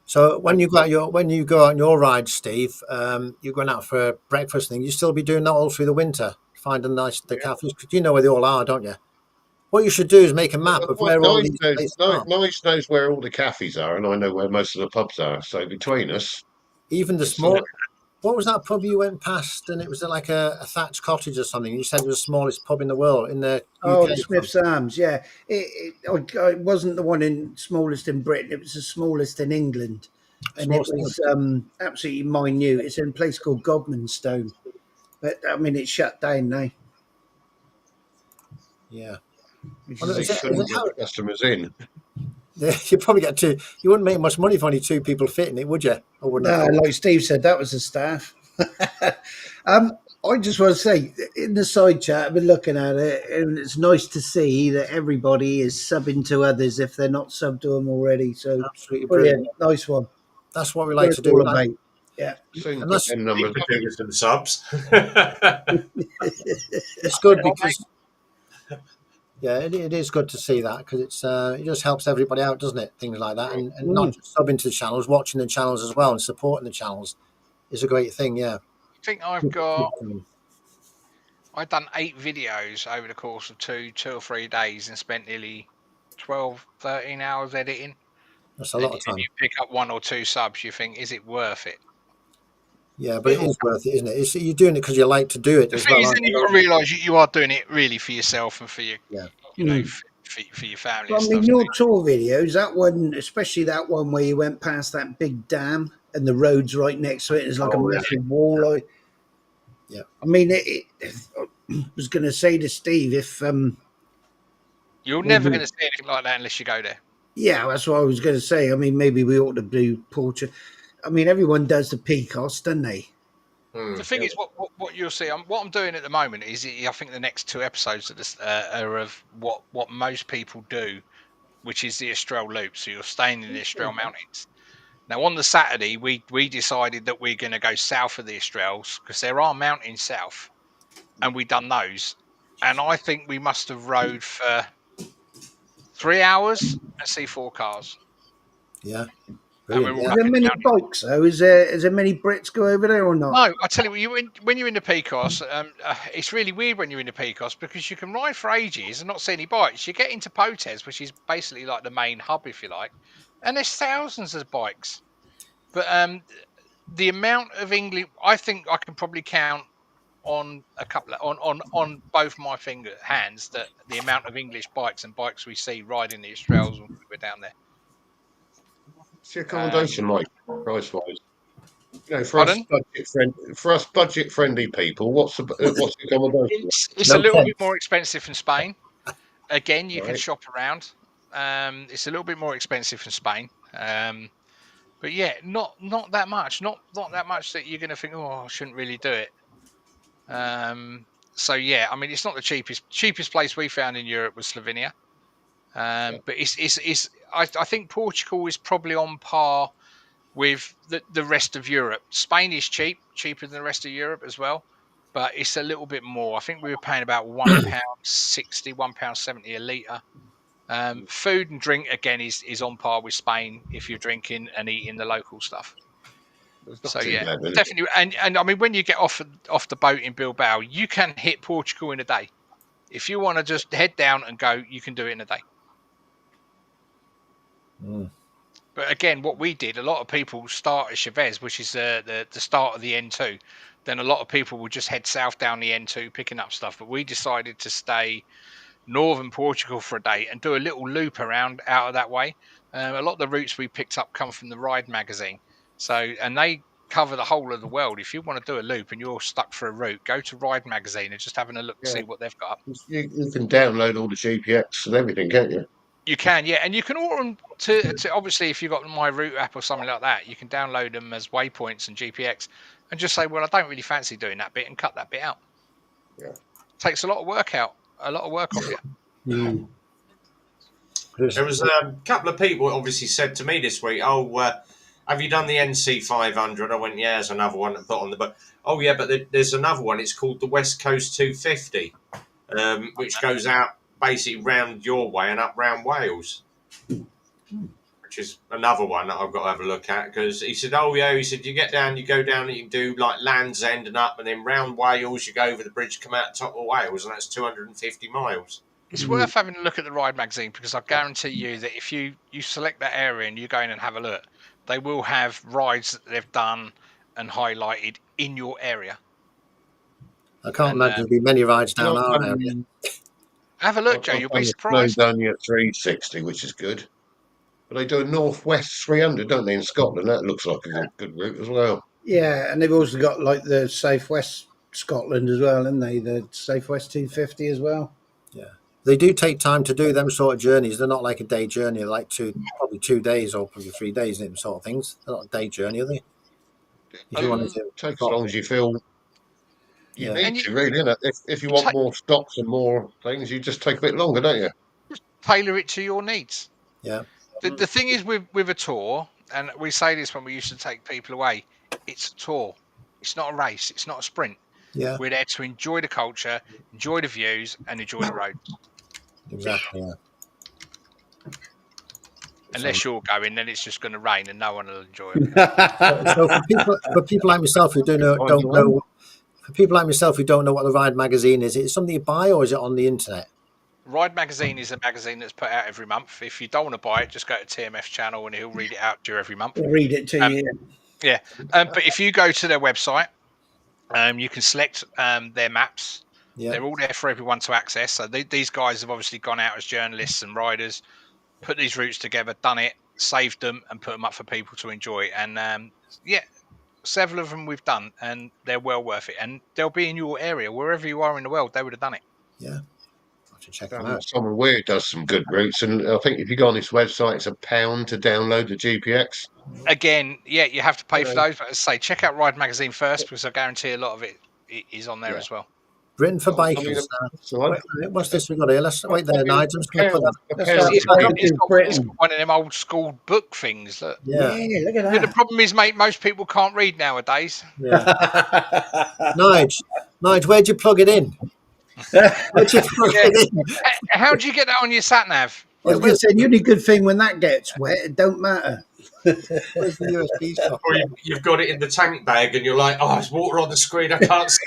So when you go on your ride, Steve, you're going out for a breakfast thing. You still be doing that all through the winter, finding the cafes because you know where they all are, don't you? What you should do is make a map of where all these places are. Nice knows where all the cafes are, and I know where most of the pubs are. So between us, Even the small. What was that pub you went past? And it was like a thatched cottage or something. You said it was the smallest pub in the world in the Oh, UK. the Smith's Arms, yeah. It wasn't the one in smallest in Britain. It was the smallest in England, and it was absolutely minute. It's in a place called Godmanstone, but I mean, it's shut down now. Yeah. Well, they couldn't get the customers in. You probably get two. You wouldn't make much money if only two people fit in it, would you? I wouldn't. No, like Steve said, that was the staff. I just want to say, in the side chat, I've been looking at it, and it's nice to see that everybody is subbing to others if they're not subbed to them already. So, absolutely brilliant, nice one. That's what we like to do. Yeah, soon and that's them numbers. Some subs. It's good because it is good to see that because it just helps everybody out, doesn't it? Things like that, and not just subbing to the channels, watching the channels as well, and supporting the channels is a great thing. Yeah, I think I've done 8 videos over the course of two or 3 days and spent nearly 12, 13 hours editing. That's a lot of time. You pick up 1 or 2 subs, you think, is it worth it? Yeah, but it is worth it, isn't it? You're doing it because you like to do it the as thing well. Is, then you've got to realise you are doing it really for yourself and for your, for your family. Well, I mean, your tour videos, that one, especially that one where you went past that big dam and the road's right next to it. It's like a massive wall. Yeah. I mean, I was going to say to Steve, if you're never going to see anything like that unless you go there. Yeah, that's what I was going to say. I mean, maybe we ought to do portrait. I mean, everyone does the PCOS, don't they? The thing is, what you'll see, what I'm doing at the moment is, I think the next 2 episodes of this are of what most people do, which is the Estrell Loop. So you're staying in the Estrell Mountains. Now, on the Saturday, we decided that we're going to go south of the Estrells because there are mountains south, and we done those. And I think we must have rode for 3 hours and see 4 cars. Yeah. Is there many bikes though? Is there many Brits go over there or not? No, I tell you, when you're in the PCOS, it's really weird when you're in the PCOS because you can ride for ages and not see any bikes. You get into Potes, which is basically like the main hub, if you like, and there's thousands of bikes. But the amount of English, I think I can probably count on a couple of, on both my hands that the amount of English bikes and bikes we see riding the Estrells when we're down there. What's the accommodation like, price-wise? You know, for us budget-friendly people, what's the accommodation? It's a little bit more expensive than Spain. Again, you can shop around. It's a little bit more expensive than Spain. But yeah, not that much. Not that much that you're going to think, oh, I shouldn't really do it. So yeah, I mean, it's not the cheapest place we found in Europe was Slovenia. But I think Portugal is probably on par with the rest of Europe. Spain is cheaper than the rest of Europe as well, but it's a little bit more. I think we were paying about £1.60, £1.70 a litre. Food and drink again is on par with Spain if you're drinking and eating the local stuff. So yeah, definitely. And I mean, when you get off the boat in Bilbao, you can hit Portugal in a day. If you want to just head down and go, you can do it in a day. But again, what we did, a lot of people start at Chavez, which is the start of the N2. Then a lot of people will just head south down the N2 picking up stuff. But we decided to stay northern Portugal for a day and do a little loop around out of that way. A lot of the routes we picked up come from the Ride magazine. And they cover the whole of the world. If you want to do a loop and you're stuck for a route, go to Ride magazine and just having a look and see what they've got. You can download all the GPX and everything, can't you? You can, yeah, and you can order them to obviously if you've got My Route app or something like that, you can download them as waypoints and GPX. and just say, well, I don't really fancy doing that bit, and cut that bit out. Yeah. Takes a lot of work off you. Mm. There was a couple of people obviously said to me this week, "Oh, have you done the NC 500?" I went, "Yeah, there's another one I put on the book." "Oh, yeah, but there's another one. It's called the West Coast 250, which goes out basically round your way and up round Wales." Which is another one that I've got to have a look at, because he said, "Oh yeah," he said, "you get down, you go down, and you can do like Land's End and up, and then round Wales, you go over the bridge, come out top of Wales, and that's 250 miles." It's worth having a look at the Ride magazine, because I guarantee you that if you select that area and you go in and have a look, they will have rides that they've done and highlighted in your area. I can't imagine there'll be many rides down I've our done- area. Have a look, Joe. I've You'll done be the Snow surprised. Donia 360, which is good. But they do a Northwest 300, don't they, in Scotland? That looks like a good route as well. Yeah, and they've also got like the Southwest Scotland as well, haven't they? The Southwest 250 as well. Yeah, they do take time to do them sort of journeys. They're not like a day journey. They're like probably 2 days or probably 3 days, them sort of things. They're not a day journey, are they? If you want to do Take as long as you feel you Yeah. need And to, really, innit? If you want more stops and more things, you just take a bit longer, don't you? tailor it to your needs. Yeah. The thing is with a tour, and we say this when we used to take people away, it's a tour. It's not a race. It's not a sprint. Yeah, We're there to enjoy the culture, enjoy the views, and enjoy the road. exactly. Yeah. Unless you're going, then it's just going to rain and no one will enjoy it. So for people like myself who don't know, for people like myself who don't know what the Ride magazine is it something you buy or is it on the internet? Ride magazine is a magazine that's put out every month. If you don't want to buy it, just go to TMF's channel and he'll read it out to you every month. We'll read it to you. Yeah, but if you go to their website, you can select their maps. Yeah. They're all there for everyone to access. So these guys have obviously gone out as journalists and riders, put these routes together, done it, saved them, and put them up for people to enjoy. And yeah, several of them we've done, and they're well worth it. And they'll be in your area, wherever you are in the world. They would have done it. Yeah. I have to check them out. Someone weird does some good routes, and I think if you go on this website, it's £1 to download the GPX. Again, yeah, you have to pay for those. But as I say, check out Ride magazine first, because I guarantee a lot of it is on there as well. Britain for bikers. What's this we got here? Let's wait there, Nigel. I'm just going to put that. It's got one of them old school book things. Look. Yeah, look at that. But the problem is, mate, most people can't read nowadays. Yeah. Nige, where'd you plug it in? Where'd you plug it in? How do you get that on your sat nav? I was going to say, the only good thing when that gets wet, it don't matter. Where's the USB stuff? Or you've got it in the tank bag and you're like, "Oh, there's water on the screen. I can't see."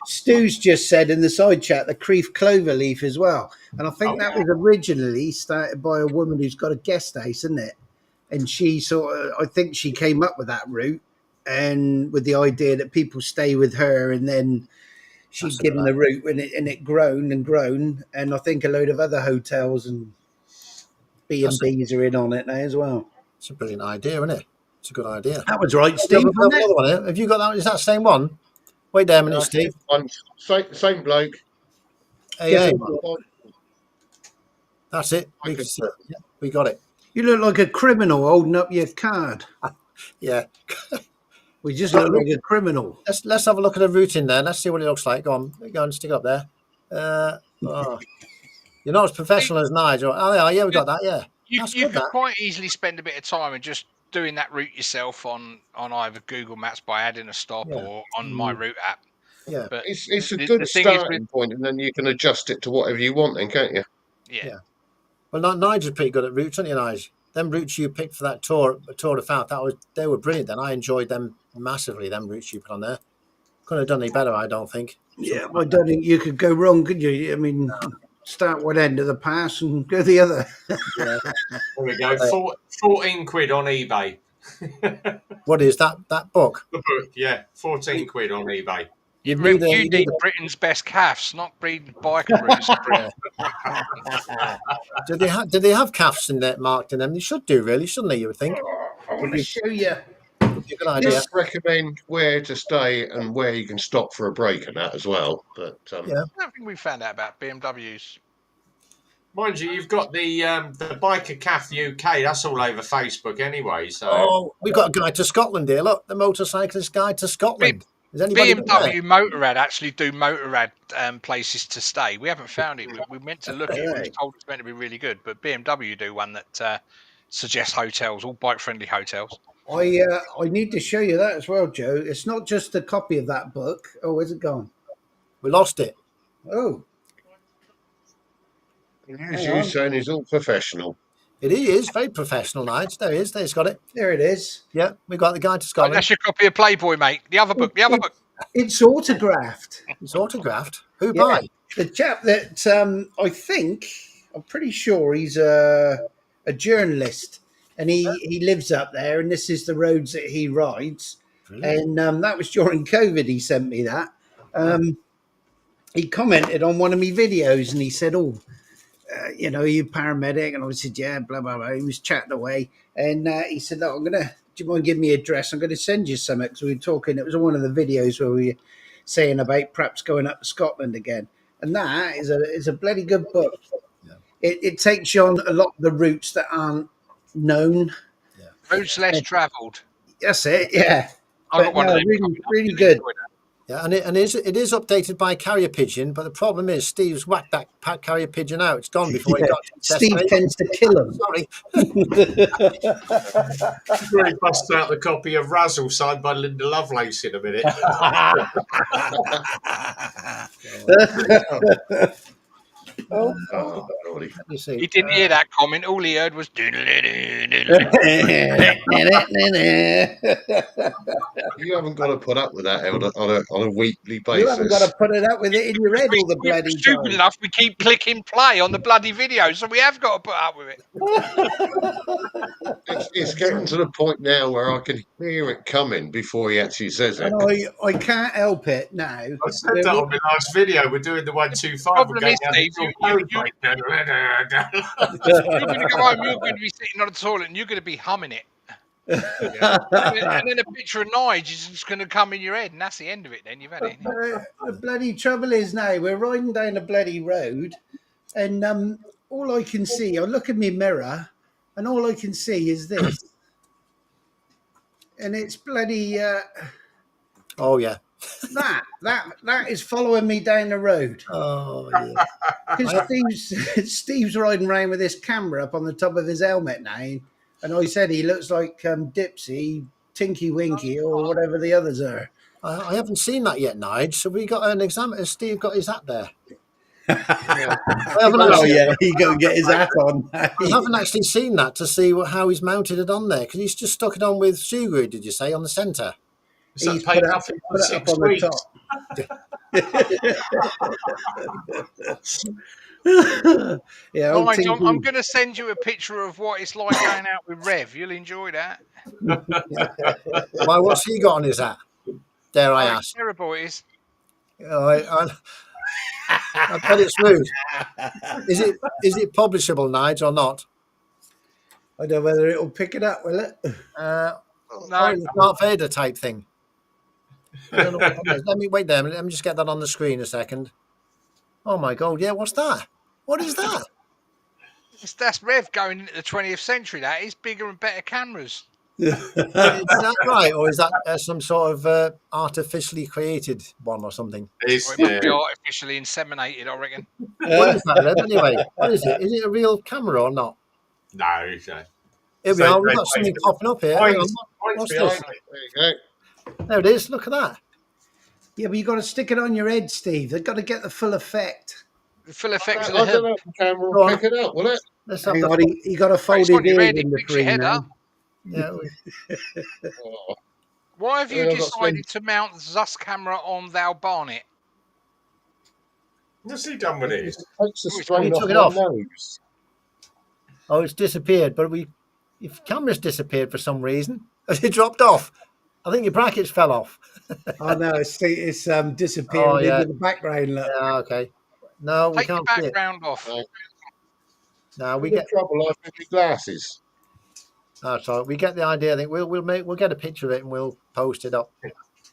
Stu's just said in the side chat the Creef clover leaf as well. And I think that was originally started by a woman who's got a guest house, isn't it? And she I think she came up with that route and with the idea that people stay with her, and then she'd given the route and it grown and grown. And I think a load of other hotels and B&Bs are in on it now as well. It's a brilliant idea, isn't it? It's a good idea. That was right, Steve. Another one here. Have you got that? Is that the same one? Wait there a minute, Steve. Same bloke. Hey, that's it. We got it. You look like a criminal holding up your card. Yeah. We just look like a criminal. Let's have a look at the route in there. Let's see what it looks like. Go on, stick it up there. You're not as professional as Nigel. Oh, yeah, we got that. Yeah, you could quite easily spend a bit of time and just doing that route yourself on either Google Maps by adding a stop or on My Route app. Yeah, but it's a good starting point, and then you can adjust it to whatever you want, then, can't you? Yeah. Well, Nigel's pretty good at routes, aren't you, Nigel? Them routes you picked for that Tour de France, they were brilliant. Then I enjoyed them massively. Them routes you put on there, couldn't have done any better, I don't think. Yeah, I don't think you could go wrong, could you? I mean, start one end of the pass and go the other. There we go. 14 quid on eBay. What is that book? The book, yeah, 14 quid on eBay. You need Britain's best calves, not breed biker routes. Did they have calves in there marked in them? They should do, really, shouldn't they? You would think. I want to show you. Good idea. Just recommend where to stay and where you can stop for a break and that as well. But yeah, I don't think we found out about BMWs. Mind you, you've got the Biker Cath UK. That's all over Facebook anyway. So Oh, we've got a guide to Scotland here. Look, the motorcyclist guide to Scotland. Has anybody been there? BMW Motorrad actually do Motorrad places to stay. We haven't found it. We meant to look at it. We was told it's meant to be really good, but BMW do one that suggests hotels, all bike-friendly hotels. I need to show you that as well, Joe. It's not just a copy of that book. Oh, where's it gone? We lost it. Oh, As you saying, he's all professional. It is very professional, Nigel. There he is. There's got it. there it is. Yeah, we got the guide to Oh, Scotland. that's your copy of Playboy, mate. The other book. The other book. It's autographed. It's autographed. Who Yeah. by? The chap that I'm pretty sure he's a journalist, and he lives up there, and this is the roads that he rides. Brilliant. And that was during COVID. He sent me that. He commented on one of my videos, and he said, "Oh, are you paramedic?" And I said, "Yeah." Blah blah blah. He was chatting away, and he said, "Look, do you mind giving me an address? I'm going to send you something." Because we were talking. It was one of the videos where we were saying about perhaps going up to Scotland again. And that is a bloody good book. Yeah. It takes you on a lot of the routes that aren't known. Yeah. Roads less travelled. That's it. Yeah. I got one of them. Really good. Yeah, and it is updated by Carrier Pigeon, but the problem is Steve's whacked that Carrier Pigeon out. It's gone before he got to the Steve destination. tends to kill him. Sorry. really bust out the copy of Razzle signed by Linda Lovelace in a minute. Oh, Let me see. He didn't hear that comment. All he heard was. you haven't got to put up with that on a weekly basis. You haven't got to put it up with it in your head all the We're bloody stupid time. enough. We keep clicking play on the bloody video, so we have got to put up with it. It's getting to the point now where I can hear it coming before he actually says it. And I can't help it now. I said that on my last video. We're doing the 125. Problem We're is, going Steve, down you're going to go home. You're going to be sitting on the toilet, and you're going to be humming it. And then a picture of Nige is just going to come in your head, and that's the end of it. Then you've had it. The bloody trouble is now we're riding down a bloody road, and all I can see, I look in my mirror, and all I can see is this, and it's bloody Oh yeah. that is following me down the road. Oh yeah. Because Steve's riding around with this camera up on the top of his helmet now, and I said he looks like Dipsy, Tinky Winky, or whatever the others are. I haven't seen that yet, Nige. So we got an exam. Has Steve got his hat there? I haven't He go and get his hat on. I haven't actually seen that to see how he's mounted it on there, because he's just stuck it on with Sugru, did you say, on the centre? He's put it up on the top. Yeah, Nige, I'm going to send you a picture of what it's like going out with Rev. You'll enjoy that. Why, what's he got on his hat? Dare I ask? Terrible it is. I bet it's smooth. Is it publishable, Nige, or not? I don't know whether it'll pick it up, will it? No. It's Darth Vader type thing. I don't know what that is. Let me wait there. Let me just get that on the screen a second. Oh my God! Yeah, what's that? What is that? That's Rev going into the 20th century. That is bigger and better cameras. Is that right, or is that some sort of artificially created one or something? Or it must be artificially inseminated, I reckon. What is that then? Anyway, what is it? Is it a real camera or not? No. Here we are. We've got something popping up here. Hang on. What's this? There you go. There it is. Look at that. Yeah, but you've got to stick it on your head, Steve. They've got to get the full effect. The full effects of I the don't head. know if the camera will pick it up, will it? Let's have Hang the on, he got to fold It's on his your ear head, in it picks your between head now. up. yeah. Oh. Why have you I've got decided to mount Zus camera on thou Barnet? What's he done with it? It takes the You strain took off it my off. nose. Oh, it's disappeared. But if camera's disappeared for some reason, has it dropped off? I think your brackets fell off. Oh no, it's disappearing Oh, yeah. into the background. Look. Yeah, okay. No, we Take the can't see it. background off. No. No, we The get. trouble I've got my glasses. That's all right. We get the idea. I think we'll get a picture of it and we'll post it up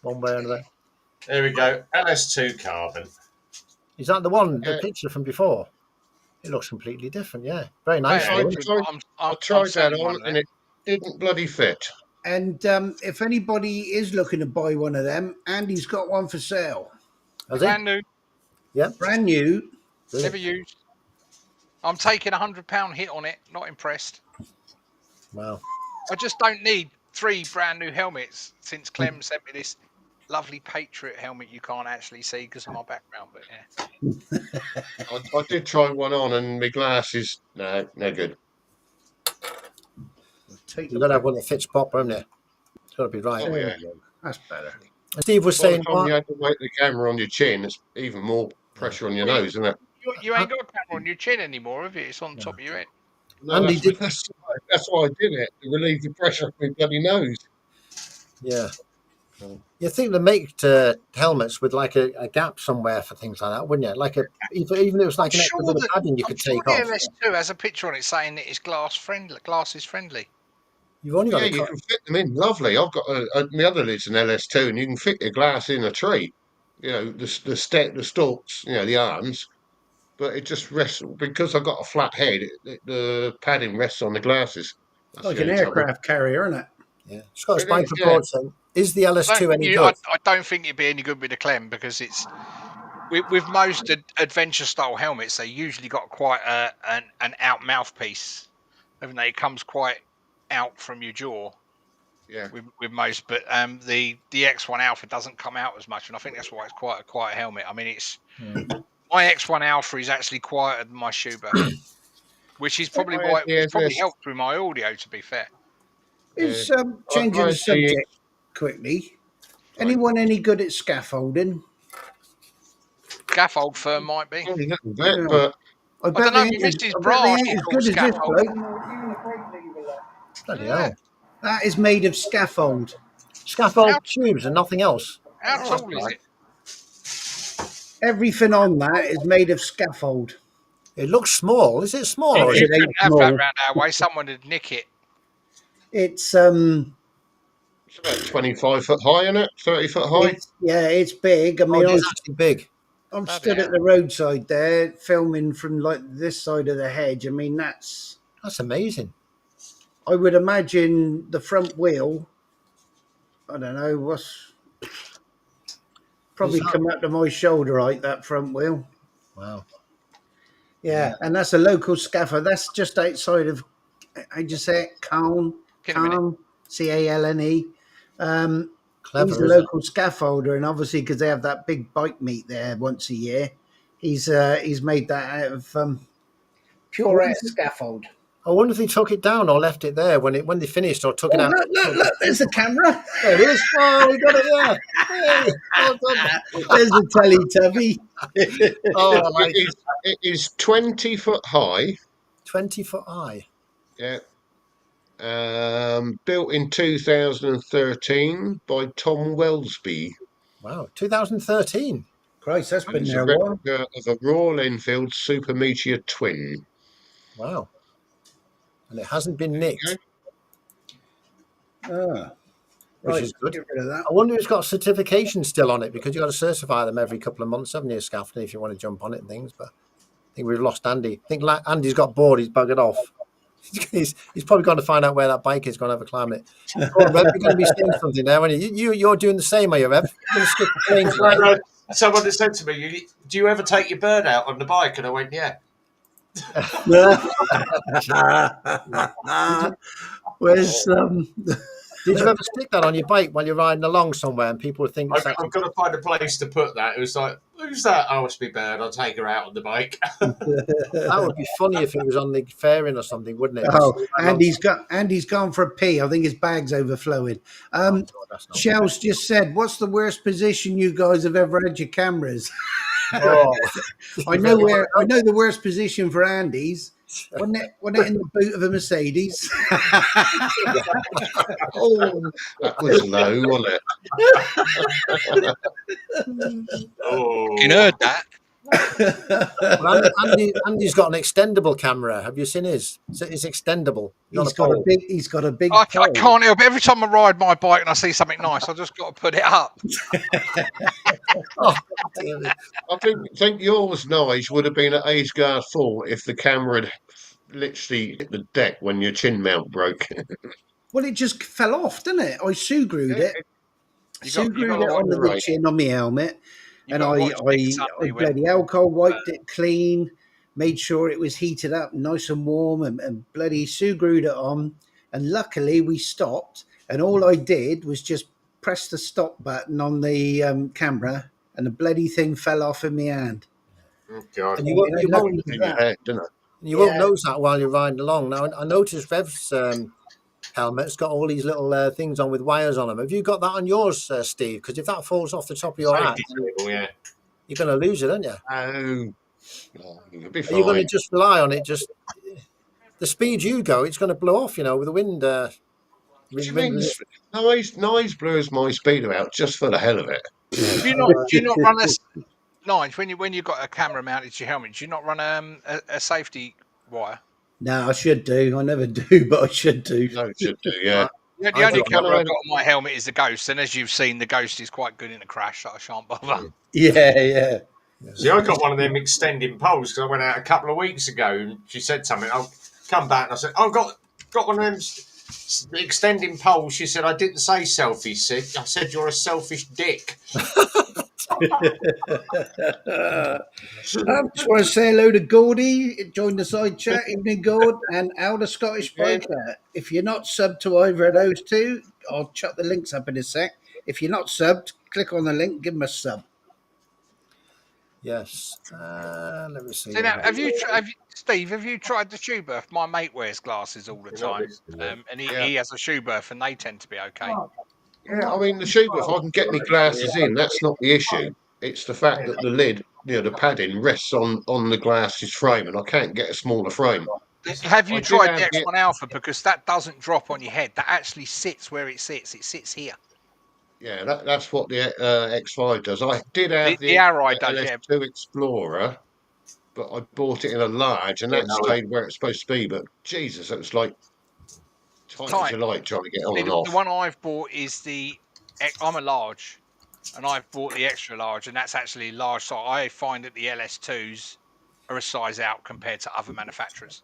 one way or another. There we go. LS2 carbon. Is that the one? The Yeah. picture from before? It looks completely different. Yeah, very nice. Very Though, actually, I I'm tried that selling one on of and them. it didn't bloody fit. And if anybody is looking to buy one of them, Andy's got one for sale. has Brand he? new, Yeah, Brand new. never brilliant. used. I'm taking £100 hit on it. Not impressed. Wow. I just don't need 3 brand new helmets since Clem sent me this lovely Patriot helmet you can't actually see because of my background. But yeah, I did try one on and my glasses, no, no good. Take You've the got to have back. one that fits proper, haven't you? It's got to be right. Oh, There yeah. we go. That's better. And Steve was By the saying, time what? you had to weight the camera on your chin, it's even more Yeah. pressure on your well, nose, isn't it? you ain't got a camera on your chin anymore, have you? It's on top of your head. No, Andy did. that's why I did it, to relieve the pressure off my bloody nose. Yeah. Oh. You think they make helmets with like a gap somewhere for things like that, wouldn't you? Like even if it was like an extra bit of padding you I'm could sure take the off. LS2 has a picture on it saying that it's glasses friendly. You've only got Yeah, to you cut. can fit them in. Lovely. I've got my other lid's an LS2, and you can fit your glass in a tree. You know, the stalks, you know, the arms, but it just rests because I've got a flat head. The padding rests on the glasses. That's Like the an only trouble. aircraft carrier, isn't it? Yeah. Scott It is, Spiker yeah. Broad saying, "Is the I don't LS2 think any good?" I don't think it'd be any good with the Clem because it's with most adventure style helmets. They usually got quite an out mouthpiece, haven't they? It comes quite out from your jaw. Yeah. With most, but the X1 Alpha doesn't come out as much, and I think that's why it's quite a quiet helmet. I mean, it's my X1 Alpha is actually quieter than my Schuber, which is probably I had why the it's probably SS. helped with my audio. To be fair, Yeah. Is I changing the had the. subject quickly. Sorry. Anyone any good at scaffolding? scaffold firm might be. Only a little bit, Yeah. but I I don't bet know. they My ain't as, Mrs. I bet they Bra, ain't she as built good as this scaffold. bloke. Bloody Yeah. hell! That is made of scaffold. Scaffold How, tubes and nothing else. how oh, tall is okay. it? Everything on that is made of scaffold. It looks small. Is it small or is You It it? ain't couldn't have that small. round our way. Someone would nick it. It's It's about 25 foot high, isn't it? 30 foot high. it's big. I Oh, mean, it is actually big. I'm Bloody stood at hell. the roadside there filming from like this side of the hedge. I mean, that's. That's amazing. I would imagine the front wheel. I don't know what's probably Is that- come up to my shoulder height. That front wheel. Wow. Yeah, and that's a local scaffold. That's just outside of. I just say it, Calne, In a minute. Calne. He's Clever, a isn't it? local scaffolder, and obviously because they have that big bike meet there once a year, he's made that out of pure scaffold. I wonder if they took it down or left it there when they finished or took Oh, it out. look! There's the camera. There it is. Oh, we got it there. Hey, well done. There's the Teletubby. Oh, I It like is, it is 20 foot high. 20-foot high. Yeah. Built in 2013 by Tom Welsby. Wow. 2013. Christ, that's And been it's there a a while. replica of a Royal Enfield Super Meteor Twin. Wow. And it hasn't been There you nicked, Ah, which right, is good. get rid of that. I wonder if it's got certification still on it because you've got to certify them every couple of months, haven't you, scaffolding, if you want to jump on it and things. But I think we've lost Andy. I think Andy's got bored. He's buggered off. he's probably going to find out where that bike is, going to have a climb it. Go on, Rev, you're going to be saying something there, aren't you? You're doing the same, are you, Rev? You're going to skip the trains. No, someone had said to me, "Do you ever take your bird out on the bike?" And I went, "Yeah." Where's Did you ever stick that on your bike while you're riding along somewhere and people would think it's I've actually... got to find a place to put that. It was like, "Who's that?" "Oh, it's my bird. I'll take her out on the bike." That would be funny if it was on the fairing or something, wouldn't it? Oh, Andy's gone for a pee. I think his bag's overflowing. Oh, that's not Shell's just said, "What's the worst position you guys have ever had your cameras?" oh. I know the worst position for Andy's. Wasn't it in the boot of a Mercedes? Oh, that was low, wasn't it? Oh, You heard that? Well, Andy's got an extendable camera. Have you seen his? It's extendable. He's got a big I pole. can't help it. Every time I ride my bike and I see something nice, I just got to put it up. Oh, dear me. I think yours, Nige, would have been at Age Guard full if the camera had literally hit the deck when your chin mount broke. Well, it just fell off, didn't it? I Sugrued Yeah, it. You got Sugrued to it watch. onto the chin on my helmet. You And got to I watch Nick Sunday when bloody alcohol wiped it clean, made sure it was heated up nice and warm, and bloody Sugrued it on. And luckily we stopped. And all I did was just press the stop button on the camera, and the bloody thing fell off in my hand. Oh, God. And Lucky for in your that. head, didn't it? you won't notice that while you're riding along. Now, I noticed Rev's helmet's got all these little things on with wires on them. Have you got that on yours, Steve? Because if that falls off the top of your hat, Safety signal, yeah. you're going to lose it, aren't you? Oh, you'll be Are you going to fine. just rely on it? Just the speed you go, it's going to blow off. With the wind. Which means Nige blows my speeder out just for the hell of it. Do you not run a Nige when you've got a camera mounted to your helmet? Do you not run a safety wire? No, I should do. I never do, but I should do. No, it should do, yeah. The only camera I've got on my helmet is the Ghost, and as you've seen, the Ghost is quite good in a crash, so I shan't bother. Yeah. See, I got one of them extending poles because I went out a couple of weeks ago and she said something. I'll come back and I said, I've got one of them extending poles. She said, I didn't say selfish, Sid. I said, you're a selfish dick. Just want to say hello to Gordy. Join the side chat. Evening, Gord, and Al, the Scottish biker. If you're not subbed to either of those two, I'll chuck the links up in a sec. If you're not subbed, click on the link, give them a sub. Yes. Let me see. So now, Steve? Have you tried the Schuberth? My mate wears glasses all the time, and he has a Schuberth, and they tend to be okay. Yeah, I mean, the shoe, if I can get my glasses in, that's not the issue. It's the fact that the lid, the padding rests on the glasses frame, and I can't get a smaller frame. Have you tried the X1 Alpha? Because that doesn't drop on your head. That actually sits where it sits. It sits here. Yeah, that's what the X5 does. I did have the Arai does, LS2 Explorer, but I bought it in a large, and that stayed where it's supposed to be. But Jesus, it was like tight as you like trying to get on and off. The one I've bought is I'm a large, and I've bought the extra large, and that's actually large. So I find that the LS2s are a size out compared to other manufacturers.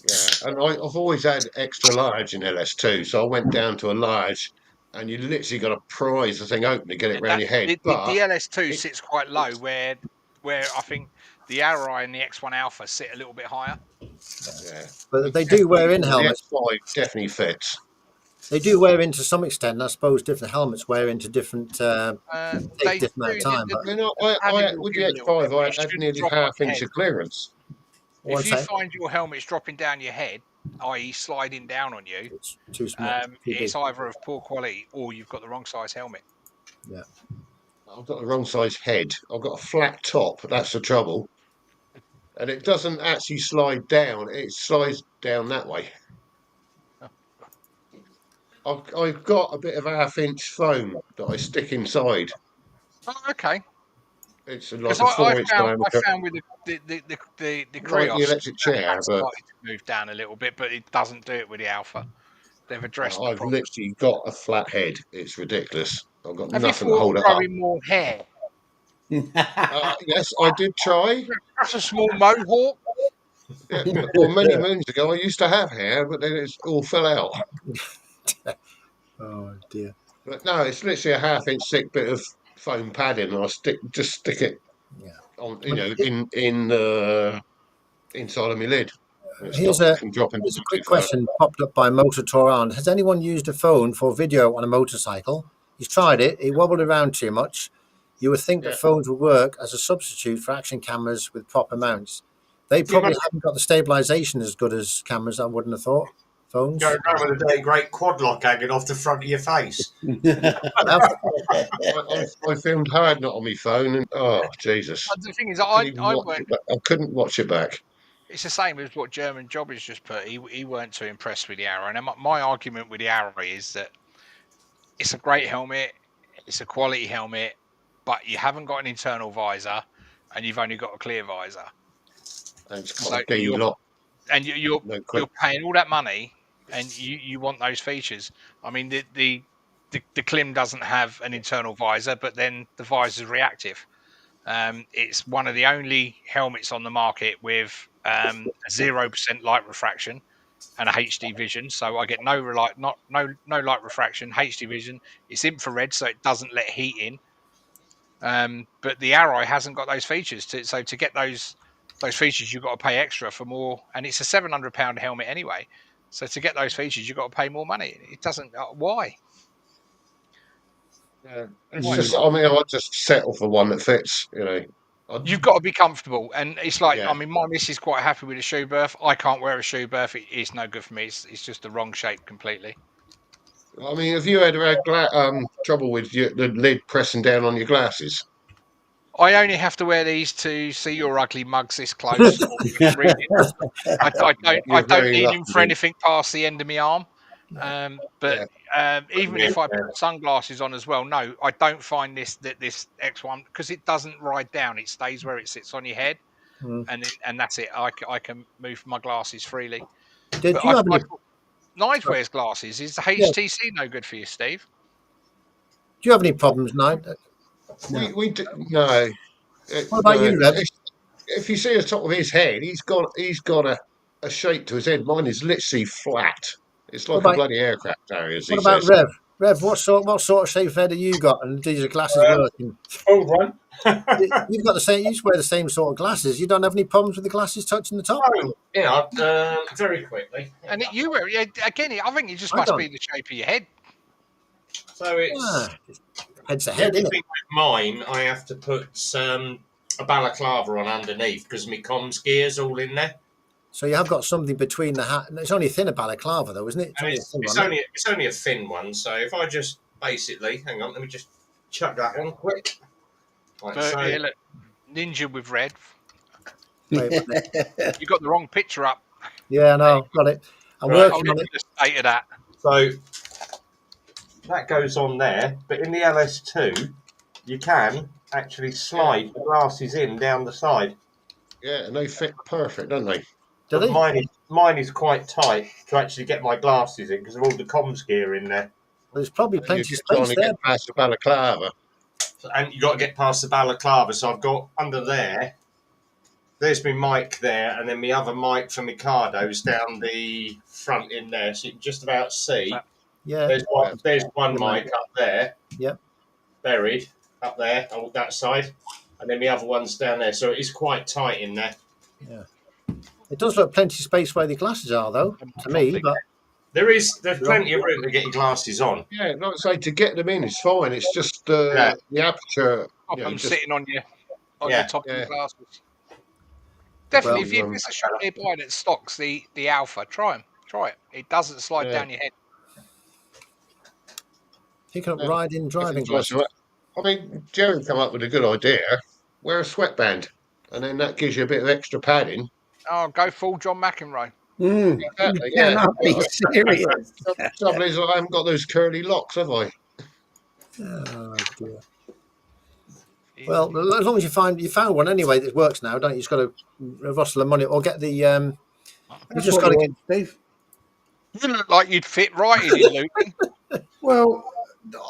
Yeah, and I've always had extra large in LS2, so I went down to a large. And you literally got to prise the thing open to get it round your head. The LS2 sits quite low, where I think the Arai and the X1 Alpha sit a little bit higher. Yeah, but they do wear in helmets. The X5 definitely fits. They do wear in to some extent. I suppose different helmets wear into different take different amount of time. But with the X5, I had nearly half-inch of clearance. If you find your helmet's dropping down your head, i.e. sliding down on you, it's too small. It's either of poor quality or you've got the wrong size helmet. Yeah. I've got the wrong size head. I've got a flat top. That's the trouble. And it doesn't actually slide down. It slides down that way. I've got a bit of half-inch foam that I stick inside. Oh, okay. It's like a 4-inch diameter. I found with the Krios, like the electric chair, but started to move down a little bit, but it doesn't do it with the Alpha. They've addressed the I've problem. literally got a flat head. It's ridiculous. I've got Have nothing you to hold it growing up. more hair? Yes, I did try. That's a small mohawk. Yeah, well, many moons ago, I used to have hair, but then it all fell out. Oh dear. But no, it's literally a half-inch thick bit of foam padding, and I just stick it on, in the inside of my lid. Here's a quick question popped up by Motor Toran. Has anyone used a phone for video on a motorcycle? He's tried it. It wobbled around too much. You would think that phones would work as a substitute for action cameras with proper mounts. They probably haven't got the stabilization as good as cameras, I wouldn't have thought. Phones. Go around with a great quad lock hanging off the front of your face. I filmed hard not on my phone, and oh Jesus! The thing is, I couldn't watch it back. It's the same as what German Jobbies just put. He weren't too impressed with the Arrow. And my argument with the Arrow is that it's a great helmet, it's a quality helmet, but you haven't got an internal visor, and you've only got a clear visor. And it's So got a D lock. And you're paying all that money, and you want those features. I mean, the Kime doesn't have an internal visor, but then the visor is reactive. It's one of the only helmets on the market with 0% light refraction and a HD vision, so I get no light refraction. HD vision. It's infrared, so it doesn't let heat in. But the Arrow hasn't got those features. So to get those features, you've got to pay extra for more, and it's a £700 helmet anyway. So to get those features, you've got to pay more money. It doesn't. Why? Yeah, it's just. I mean, I just settle for one that fits. You've got to be comfortable, and it's like I mean, my missus is quite happy with a shoe berth. I can't wear a shoe berth; it's no good for me. It's just the wrong shape completely. I mean, have you had trouble with the lid pressing down on your glasses? I only have to wear these to see your ugly mugs this close. Or reading. I don't need them for anything past the end of my arm. But even if I put sunglasses on as well, no, I don't find this X1 because it doesn't ride down. It stays where it sits on your head, and that's it. I can move my glasses freely. Did you have any? Nige wears glasses. Is the HTC no good for you, Steve? Do you have any problems, Nige? No. No. What about you, Rev? If you see the top of his head, he's got a shape to his head. Mine is literally flat. It's like a bloody aircraft carrier. What about Rev? Rev, what sort of shape of head have you got? And these are glasses working? Full one. You've got the same. You wear the same sort of glasses. You don't have any problems with the glasses touching the top. No, very quickly. And you wear again. I think it just must be the shape of your head. So it's head's a head, isn't it? With mine, I have to put a balaclava on underneath because my comms gear's all in there. So you have got something between the hat. It's only a thinner balaclava, though, isn't it? It's only a thin one. So if I just basically, hang on, let me just chuck that on quick. Right, look, Ninja with red. You got the wrong picture up. Yeah, no, got it. I'm working on it. The state of that. So that goes on there, but in the LS2, you can actually slide the glasses in down the side. Yeah, and they fit perfect, don't they? But mine is quite tight to actually get my glasses in because of all the comms gear in there. Well, there's probably plenty of space there. Get past the balaclava. And you got to get past the balaclava. So I've got under there. There's my mic there, and then my other mic for my Cardo's down the front in there, so you can just about see. Yeah. There's one mic up there. Yep. Buried up there on that side, and then the other one's down there. So it is quite tight in there. Yeah. It does look plenty of space where the glasses are, though, to me. But there's plenty of room to get your glasses on. Yeah, like I say, to get them in is fine. It's just the aperture. I'm sitting on your top of your glasses. Definitely, if there's a shop nearby that stocks the Alpha, try them. Try it. It doesn't slide down your head. Picking up riding, driving glasses. I mean, Jerry come up with a good idea. Wear a sweatband, and then that gives you a bit of extra padding. Oh, go full John McEnroe. Exactly, Cannot be serious. The trouble is, I haven't got those curly locks, have I? Oh dear. Well, as long as you found one anyway that works now, don't you? You've got to rustle the money or get the. You just got to get. Steve. You look like you'd fit right in it, Luke. Well,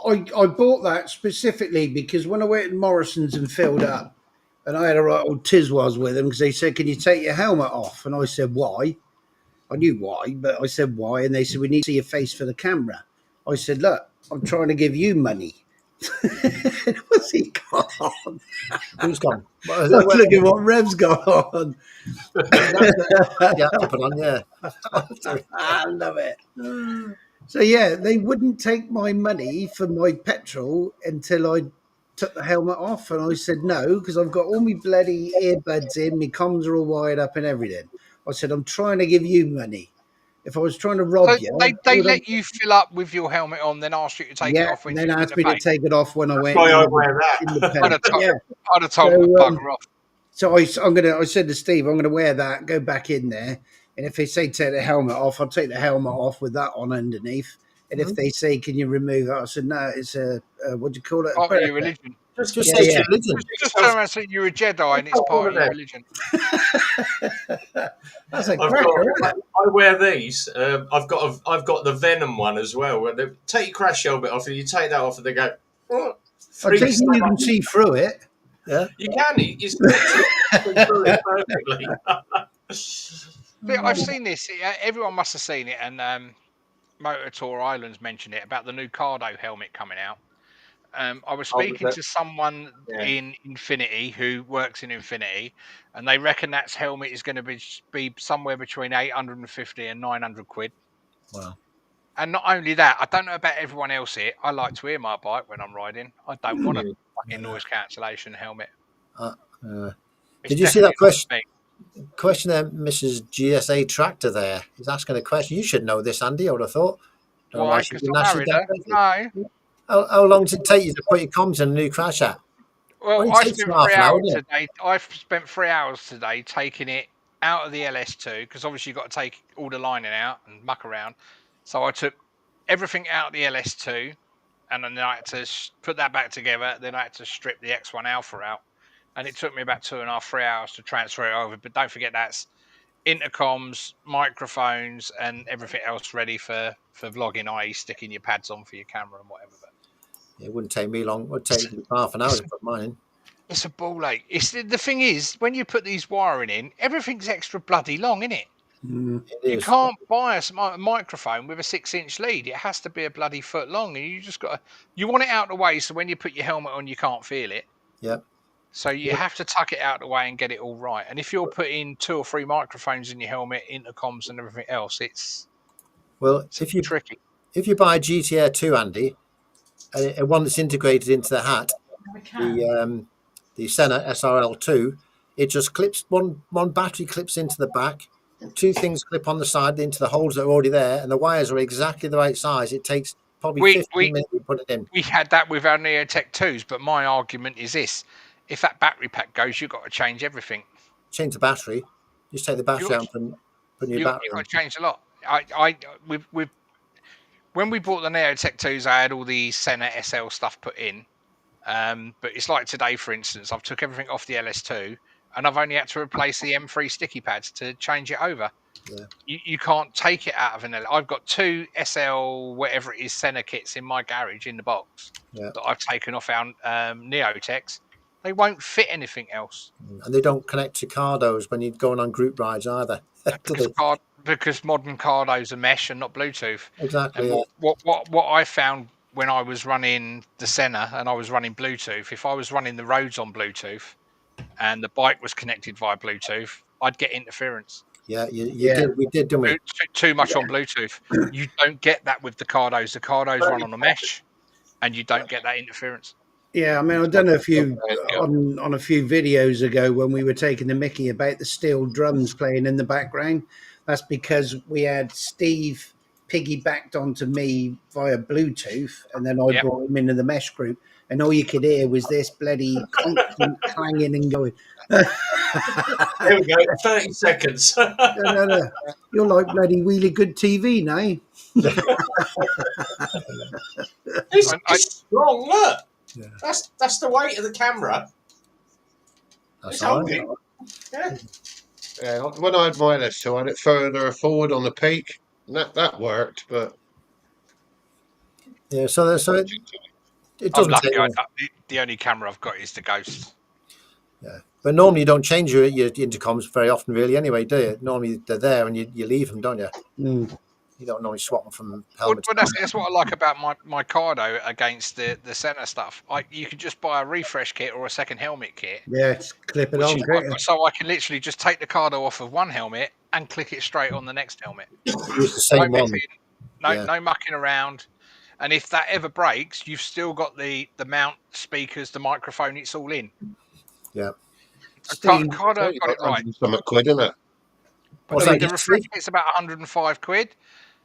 I bought that specifically because when I went to Morrison's and filled up, and I had a right old tizwas with them because they said, "Can you take your helmet off?" And I said, "Why?" I knew why, but I said, "Why?" And they said, "We need to see your face for the camera." I said, "Look, I'm trying to give you money." What's he gone? Who's gone? Look at what Rev's got on. Yeah, put on, yeah. I love it. So yeah, they wouldn't take my money for my petrol until I took the helmet off, and I said no because I've got all my bloody earbuds in, my comms are all wired up and everything. I said I'm trying to give you money. If I was trying to rob you, they let you fill up with your helmet on, then ask you to take it off. When then asked me to take it off when I went. I wear that. I'd have told them to bugger off. So I said to Steve, I'm gonna wear that, go back in there, and if they say take the helmet off, I'll take the helmet off with that on underneath. And if they say, can you remove it? I said, no, it's a what do you call it? Part of your religion. Just say it's your religion. Just turn around and say you're a Jedi and it's part of your religion. That's a cracker, isn't it? I wear these. I've got the Venom one as well. Where they take your crash helmet off, and you take that off, and they go. Oh, I think you can see through it. Yeah, you can. It's through it perfectly. But I've seen this. Everyone must have seen it, and Motor Tour Islands mentioned it about the new Cardo helmet coming out. I was speaking to someone in Infinity who works in Infinity, and they reckon that helmet is going to be somewhere between 850 and 900 quid. wow. And not only that, I don't know about everyone else here. I like to hear my bike when I'm riding. I don't want a fucking noise cancellation helmet. Did you see that question there, Mrs. GSA Tractor there? He's asking a question. You should know this, Andy, I would have thought. Why? Because I married her? No. How long does it take you to put your comms in a new crash app? Well, I spent 3 hours today. I've spent 3 hours today taking it out of the LS2 because obviously you've got to take all the lining out and muck around. So I took everything out of the LS2, and then I had to put that back together. Then I had to strip the X1 Alpha out, and it took me about 2.5, 3 hours to transfer it over. But don't forget that's intercoms, microphones, and everything else ready for vlogging, i.e., sticking your pads on for your camera and whatever. But it wouldn't take me long. It would take half an hour to put mine in. It's a ball ache. The thing is, when you put these wiring in, everything's extra bloody long, isn't it? You can't buy a microphone with a 6-inch lead. It has to be a bloody foot long, and you want it out of the way so when you put your helmet on, you can't feel it. Yep. So you have to tuck it out of the way and get it all right. And if you're putting 2 or 3 microphones in your helmet, intercoms and everything else, it's tricky. If you buy a GTR 2, Andy, and one that's integrated into the hat, the Senna SRL2, it just clips one battery clips into the back, 2 things clip on the side into the holes that are already there, and the wires are exactly the right size. It takes probably 15 minutes to put it in. We had that with our Neotech 2s, but my argument is this: if that battery pack goes, you've got to change everything. Change the battery. Just take the battery out and put new battery. You've got to change a lot. When we bought the Neotech 2s, I had all the Senna SL stuff put in. But it's like today, for instance, I've took everything off the LS2 and I've only had to replace the M3 sticky pads to change it over. Yeah. You can't take it out of an L. I've got 2 SL, whatever it is, Senna kits in my garage in the box that I've taken off our Neotechs. They won't fit anything else. And they don't connect to Cardos when you're going on group rides either. Because modern Cardos are mesh and not Bluetooth. Exactly. And what I found when I was running the Senna and I was running Bluetooth, if I was running the roads on Bluetooth and the bike was connected via Bluetooth, I'd get interference. Yeah, did. We did, didn't we? Too much on Bluetooth. You don't get that with the Cardos. The Cardos run on a mesh, and you don't get that interference. Yeah, I mean, I don't know if you on a few videos ago when we were taking the mickey about the steel drums playing in the background. That's because we had Steve piggybacked onto me via Bluetooth, and then I brought him into the mesh group, and all you could hear was this bloody constant clanging and going. There we go, 30 seconds. No. You're like bloody really good TV now. It's strong, look. Yeah. That's the weight of the camera. That's all right. Yeah, when I had my LS2, I had it further forward on the peak. And that worked, but yeah. So it doesn't. I'm lucky. The only camera I've got is the Ghost. Yeah, but normally you don't change your intercoms very often, really. Anyway, do you? Normally they're there and you leave them, don't you? Mm. You don't normally swap them from helmet. Well, that's what I like about my Cardo against the Senna stuff. You can just buy a refresh kit or a second helmet kit. Yeah, clip it on. So I can literally just take the Cardo off of one helmet and click it straight on the next helmet. Use the same one. No mucking around. And if that ever breaks, you've still got the mount, speakers, the microphone. It's all in. Yeah. Cardo got it right. Some quid, isn't it? The refresh kit's about 105 quid.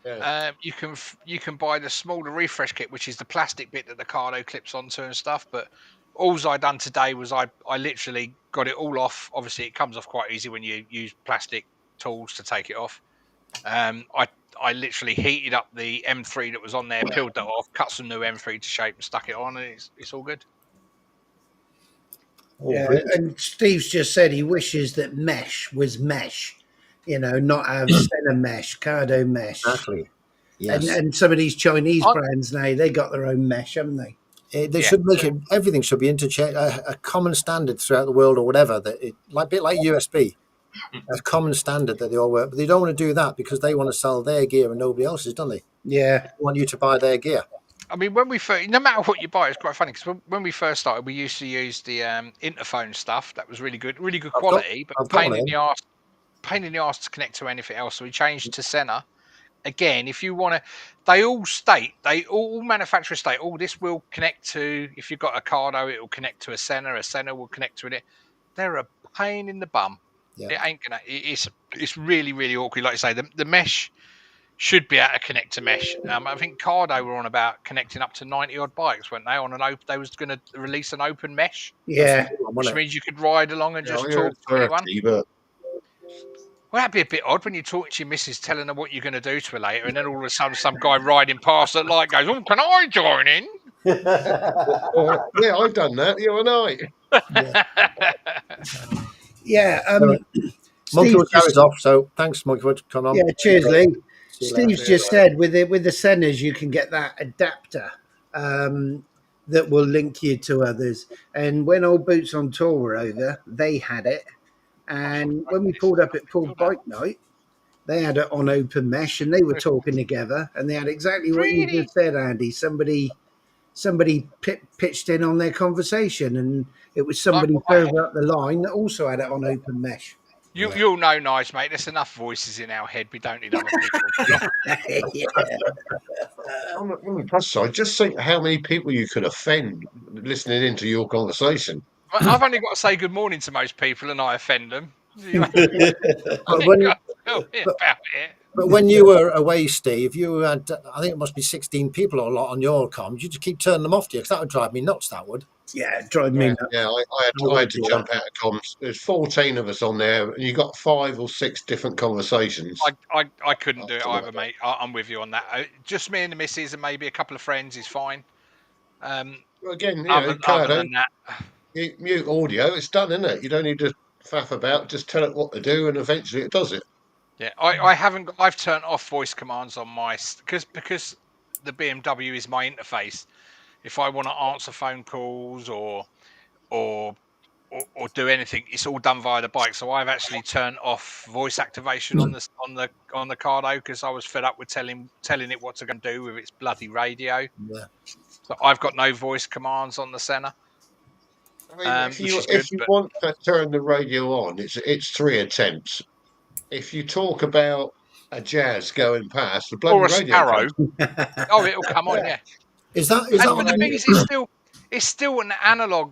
Yeah. You can buy the smaller refresh kit, which is the plastic bit that the Cardo clips onto and stuff. But all I done today was I literally got it all off. Obviously, it comes off quite easy when you use plastic tools to take it off. I literally heated up the M3 that was on there, peeled that off, cut some new M3 to shape, and stuck it on, and it's all good. Oh, Yeah, brilliant. and Steve's just said he wishes that mesh was mesh, not have Senna mesh, Cardo mesh, Exactly. and Yes. and some of these Chinese I, brands now they got their own mesh, haven't they? They yeah, should make it. Everything should be interchange a common standard throughout the world, or whatever. That it like a bit like USB, a common standard that they all work. But they don't want to do that because they want to sell their gear and nobody else's, don't they? Yeah, They want you to buy their gear. I mean, when we first, no matter what you buy, it's quite funny because when we first started, we used to use the interphone stuff. That was really good quality, but I've got one of them. pain in the arse to connect to anything else. So we changed to Senna. Again, if you want to, they all manufacturers state, oh, this will connect to, if you've got a Cardo, it will connect to a Senna will connect to it. They're a pain in the bum. Yeah. It ain't gonna, it's really, really awkward. Like you say, the mesh should be able to connect to mesh. I think Cardo were on about connecting up to 90 odd bikes, weren't they? On an open, they was going to release an open mesh, That's the yeah, new one, which wasn't it? means you could ride along and Yeah, I just heard talk to anyone. 30, but Well, that'd be a bit odd when you're talking to your missus, telling her what you're going to do to her later, and then all of a sudden some guy riding past at light goes, "Oh, can I join in?" yeah, I've done that the other night. yeah. Anyway, Monkey Steve's Wood carries just off. So thanks, Monkey Wood. Come on. yeah. Cheers, Lee. See you later. Steve's just said with the Sennas you can get that adapter that will link you to others. And when Old Boots on Tour were over, they had it. And when we pulled up at Pulled Bike Night, they had it on open mesh, and they were talking together, and they had exactly what you Really? just said, Andy. Somebody pitched in on their conversation, and it was somebody further up the line that also had it on open mesh. You'll know, nice mate. There's enough voices in our head. We don't need other people. Yeah. On the plus side, just think how many people you could offend listening into your conversation. I've only got to say good morning to most people, and I offend them. You ain't But got when, to tell me but, about it. but when you were away, Steve, you had, I think it must be 16 people or a lot on your comms. You just keep turning them off to you because that would drive me nuts, that would. Yeah, drive me nuts. Yeah, I had to jump out of comms. There's 14 of us on there, and you got 5 or 6 different conversations. I couldn't do it either, mate. I'm with you on that. Just me and the missus and maybe a couple of friends is fine. Again, Other Cardo, than that, mute audio, it's done, isn't it? You don't need to faff about, just tell it what to do, and eventually it does it. yeah, I haven't. I've turned off voice commands on my because the BMW is my interface. If I want to answer phone calls or do anything, it's all done via the bike. So I've actually turned off voice activation on the Cardo because I was fed up with telling it what to go and do with its bloody radio. Yeah. So I've got no voice commands on the Senna. I mean, Which is good, if you but want to turn the radio on, it's 3 attempts. If you talk about a jazz going past, the bloody or a radio Sparrow. comes. Oh, it'll come on, yeah. Is that But on the the thing new? is, it's still an analog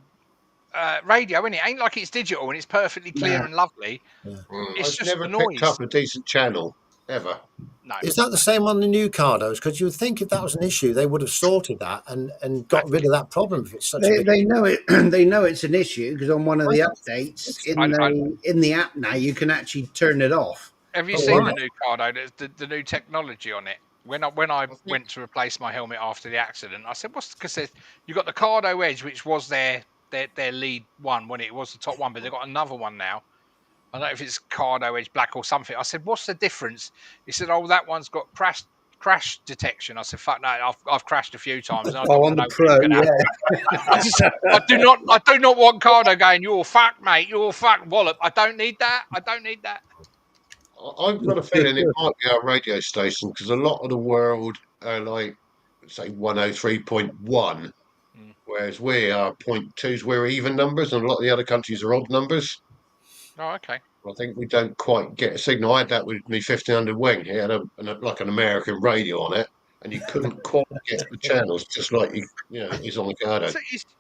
radio, isn't it? Ain't like it's digital and it's perfectly clear and lovely. It's I've just never the picked noise. up a decent channel ever. No, Is that the same on the new Cardos? Because you would think if that was an issue, they would have sorted that and got rid of that problem. If it's such a big, They know it. They know it's an issue because on one of the I don't updates think so. in the app now you can actually turn it off. have you Oh, seen wow. the new Cardo? The new technology on it. When I think- went to replace my helmet after the accident, I said, "What's?" Because you got the Cardo Edge, which was their lead one when it was the top one, but they've got another one now. I don't know if it's Cardo Edge Black or something. I said, "What's the difference?" He said, "Oh, that one's got crash detection." I said, "Fuck no, I've crashed a few times, and I don't Oh, want on to the know Pro, what's going to happen." yeah. I do not want Cardo going, "You're fucked, mate. You're fucked, wallop." I don't need that. I don't need that. I've got a feeling it might be our radio station because a lot of the world are like, say, 103.1, Mm. whereas we are point twos. We're even numbers, and a lot of the other countries are odd numbers. Oh, okay. I think we don't quite get a signal. I had that with me 1500 wing. It had like an American radio on it, and you couldn't quite get the channels, just like is on the Cardo. So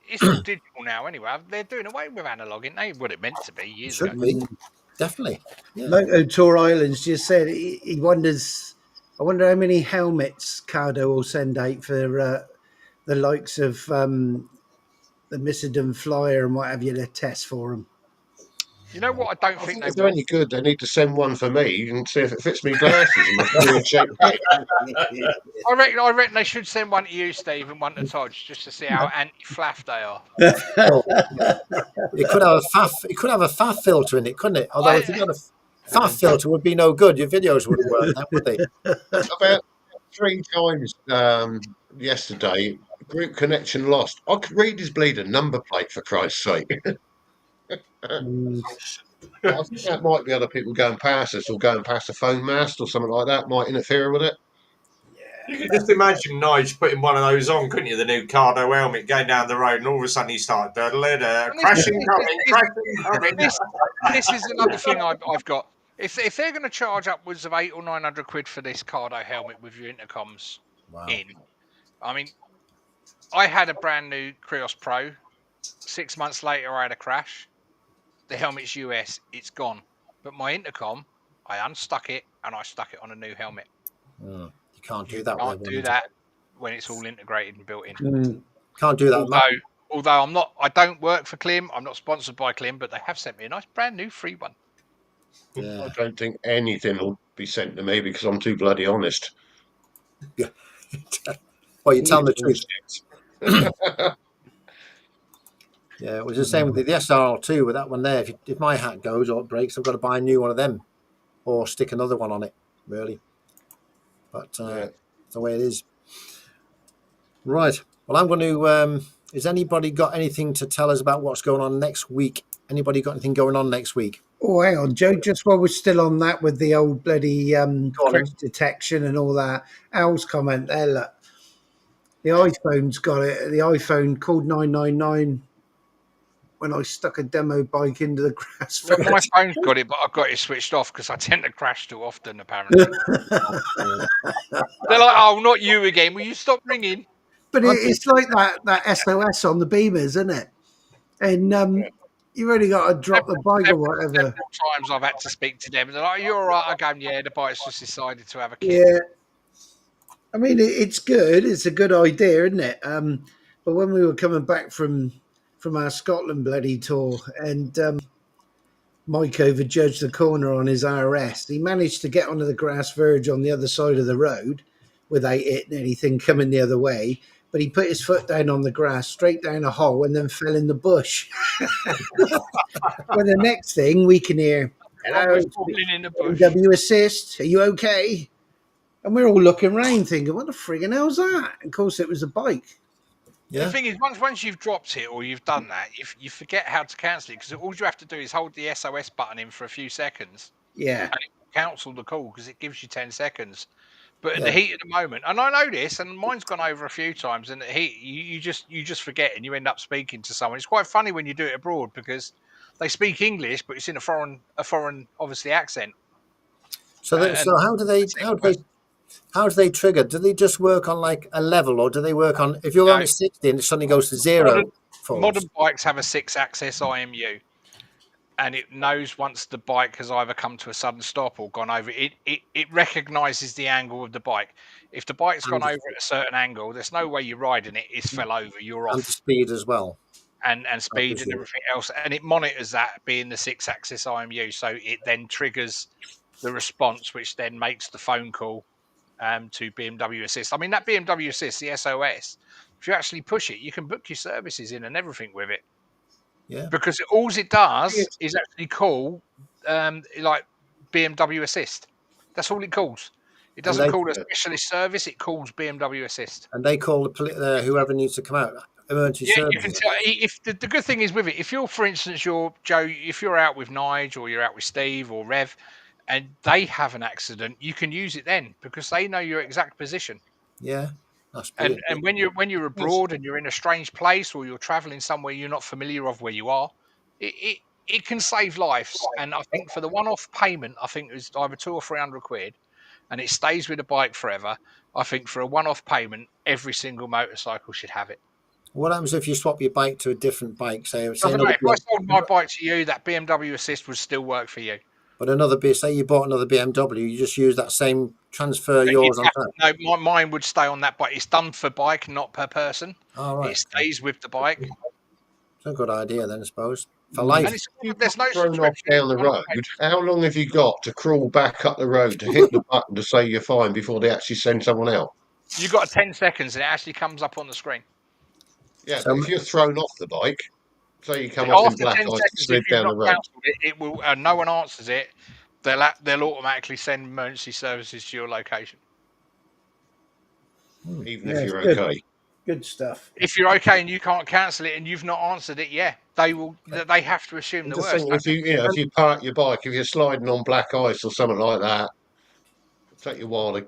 it's all digital now anyway. They're doing away with analog, ain't they? What it meant to be It years should ago. be definitely. Yeah. Moto Tour Islands just said he wonders. I wonder how many helmets Cardo will send out for the likes of the Missedon Flyer and what have you to test for them. You know what? I don't I think think they if they're will. any good, they need to send one for me and see if it fits me glasses and my weird shaped head. I reckon they should send one to you, Steve, and one to Todd, just to see how anti-flaff they are. Well, it could have a faff. It could have a faff filter in it, couldn't it? Although if you got a faff filter, would be no good. Your videos wouldn't work then, would they? About 3 times yesterday, group connection lost. I could read his bleeding number plate for Christ's sake. Mm. But I think that might be other people going past us or going past the phone mast or something like that might interfere with it. You could just imagine Nige putting one of those on, couldn't you? The new Cardo helmet going down the road, and all of a sudden he started crashing coming. This is another thing I've got. If they're going to charge upwards of 800 or 900 quid for this Cardo helmet with your intercoms in, I mean, I had a brand new Krios Pro. 6 months later, I had a crash. The helmet's US, it's gone. But my intercom, I unstuck it and I stuck it on a new helmet. You can't do that. Can't do that when it's all integrated and built in. Mm. Can't do that. Although I don't work for Klim. I'm not sponsored by Klim, but they have sent me a nice brand new free one. Yeah. I don't think anything will be sent to me because I'm too bloody honest. Well, you tell the truth. Yeah, it was the same with the SRL2 with that one there. If my hat goes or it breaks, I've got to buy a new one of them or stick another one on it, really. But that's the way it is. Right. Well, I'm going to... has anybody got anything to tell us about what's going on next week? Anybody got anything going on next week? Oh, hang on, Joe. Just while we're still on that with the old bloody crash detection and all that, Al's comment there, look. The iPhone's got it. The iPhone called 999 when I stuck a demo bike into the grass. Well, my phone's got it, but I've got it switched off because I tend to crash too often, apparently. They're like, oh, not you again. Will you stop ringing? But it's like that SOS on the Beamers, isn't it? And you've only got to drop the bike or whatever. Several times I've had to speak to them. They're like, you're all right. I go, yeah, the bike's just decided to have a kid. Yeah. I mean, it's good. It's a good idea, isn't it? But when we were coming back from our Scotland bloody tour and Mike overjudged the corner on his RS, he managed to get onto the grass verge on the other side of the road without hitting anything coming the other way. But he put his foot down on the grass, straight down a hole, and then fell in the bush. Well, the next thing we can hear, hello, In the bush. W assist, are you okay? And we're all looking around thinking, what the friggin' hell's that? And of course, it was a bike. Yeah. The thing is, once you've dropped it or you've done that, you forget how to cancel it because all you have to do is hold the SOS button in for a few seconds. Yeah. And it will cancel the call because it gives you 10 seconds. But in the heat of the moment, and I know this, and mine's gone over a few times, and the heat, you just forget and you end up speaking to someone. It's quite funny when you do it abroad because they speak English, but it's in a foreign obviously accent. So how do they trigger? Do they just work on like a level, or do they work on if you're only 60 and it suddenly goes to zero? Modern bikes have a 6-axis IMU, and it knows once the bike has either come to a sudden stop or gone over. It recognises the angle of the bike. If the bike's gone over at a certain angle, there's no way you're riding it. It's fell over. You're off. And speed as well. And speed and everything else, and it monitors that being the 6-axis IMU, so it then triggers the response, which then makes the phone call to BMW Assist. I mean, that BMW Assist, the SOS, if you actually push it, you can book your services in and everything with it. Yeah. Because all it does is actually call like BMW Assist. That's all it calls. It doesn't call a specialist service. It calls BMW Assist. And they call whoever needs to come out. Emergency services. You can tell. If the good thing is with it, if you're, for instance, Joe, if you're out with Nige or you're out with Steve or Rev, and they have an accident, you can use it then because they know your exact position. Yeah, that's brilliant. And when you're abroad and you're in a strange place or you're traveling somewhere you're not familiar of where you are, it can save lives. And I think for the one-off payment, I think it was either 200 or 300 quid, and it stays with the bike forever. I think for a one-off payment, every single motorcycle should have it. What happens if you swap your bike to a different bike? Say if I sold my bike to you, that BMW Assist would still work for you. But say you bought another BMW, you just use that same transfer yours on top. No, mine would stay on that bike. It's done for bike, not per person. Oh, right. It stays with the bike. It's a good idea then, I suppose. for life. And You've there's no thrown off subscription. down the road. How long have you got to crawl back up the road to hit the button to say you're fine before they actually send someone out? You've got 10 seconds and it actually comes up on the screen. Yeah, So but if you're thrown off the bike, say you come off in After black 10 ice, seconds, if slid you've down the not road. cancelled it, it will. No one answers it. They'll automatically send emergency services to your location. Even Yeah, if it's you're good. okay. Good stuff. If you're okay and you can't cancel it and you've not answered it, yeah, they will. They have to assume I'm the just worst. thinking if you park your bike, if you're sliding on black ice or something like that, it'll take you a while to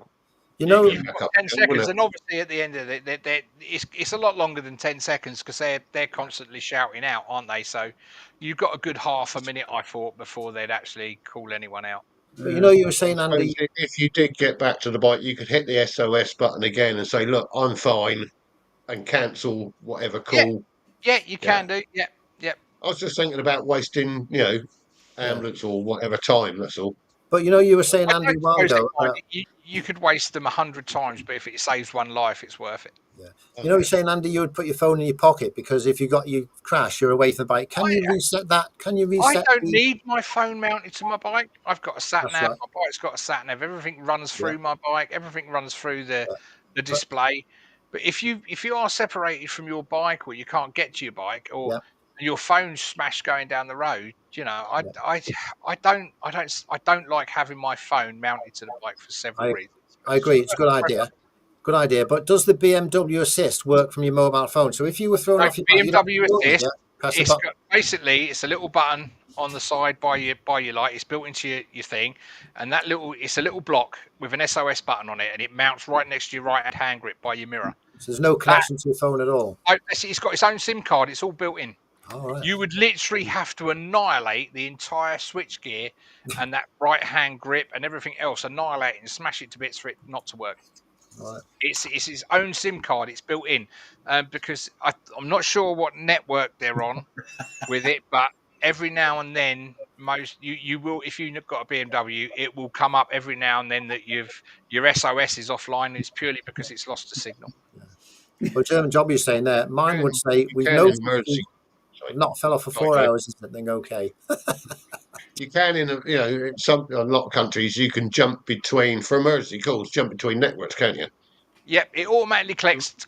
you You've know, got back up 10 again, wouldn't seconds, it? and obviously at the end of it, it's a lot longer than 10 seconds because they're constantly shouting out, aren't they? So you've got a good half a minute, I thought, before they'd actually call anyone out. but you know, you were I saying, suppose Andy. if you did get back to the bike, you could hit the SOS button again and say, "Look, I'm fine," and cancel whatever Yeah, call. yeah, you Yeah, can do. Yeah, yeah. I was just thinking about wasting, Yeah, ambulance or whatever time. That's all. but you know, you were saying, I Andy, a don't while suppose they ago. mind it. You could waste them 100 times, but if it saves one life, it's worth it. Yeah, Oh, you know, yeah. you're saying, Andy, you would put your phone in your pocket because if you crash, you're away from the bike. Can you reset that? Can you I reset don't the? need my phone mounted to my bike. I've got a sat That's nav. right. My bike's got a sat nav. Everything runs Yeah, through my bike. Everything runs through yeah. the But display. But if you are separated from your bike or you can't get to your bike or yeah, your phone's smashed going down the road, yeah. I don't like having my phone mounted to the bike for several I reasons. I agree. It's a good idea. Good idea. But does the BMW Assist work from your mobile phone? So if you were thrown So off your bike, you don't BMW yeah, Assist, press a button. basically it's a little button on the side by your light. It's built into your thing, and it's a little block with an SOS button on it, and it mounts right next to your right hand grip by your mirror. So there's no That connection to your phone at all. it's got its own SIM card. It's all built in. All right. You would literally have to annihilate the entire switchgear and that right hand grip and everything else, annihilate it and smash it to bits for it not to work. All right. It's its own SIM card. It's built in because I'm not sure what network they're on with it, but every now and then, you will if you've got a BMW, it will come up every now and then that your SOS is offline. It's purely because it's lost a signal. Well, German job, you're saying there. Mine would say You we've can in noticed emergency. we've not fell off for Sorry, 4 hours. Is that thing okay? you can in a lot of countries you can jump between for emergency calls, jump between networks, can't you? Yep, it automatically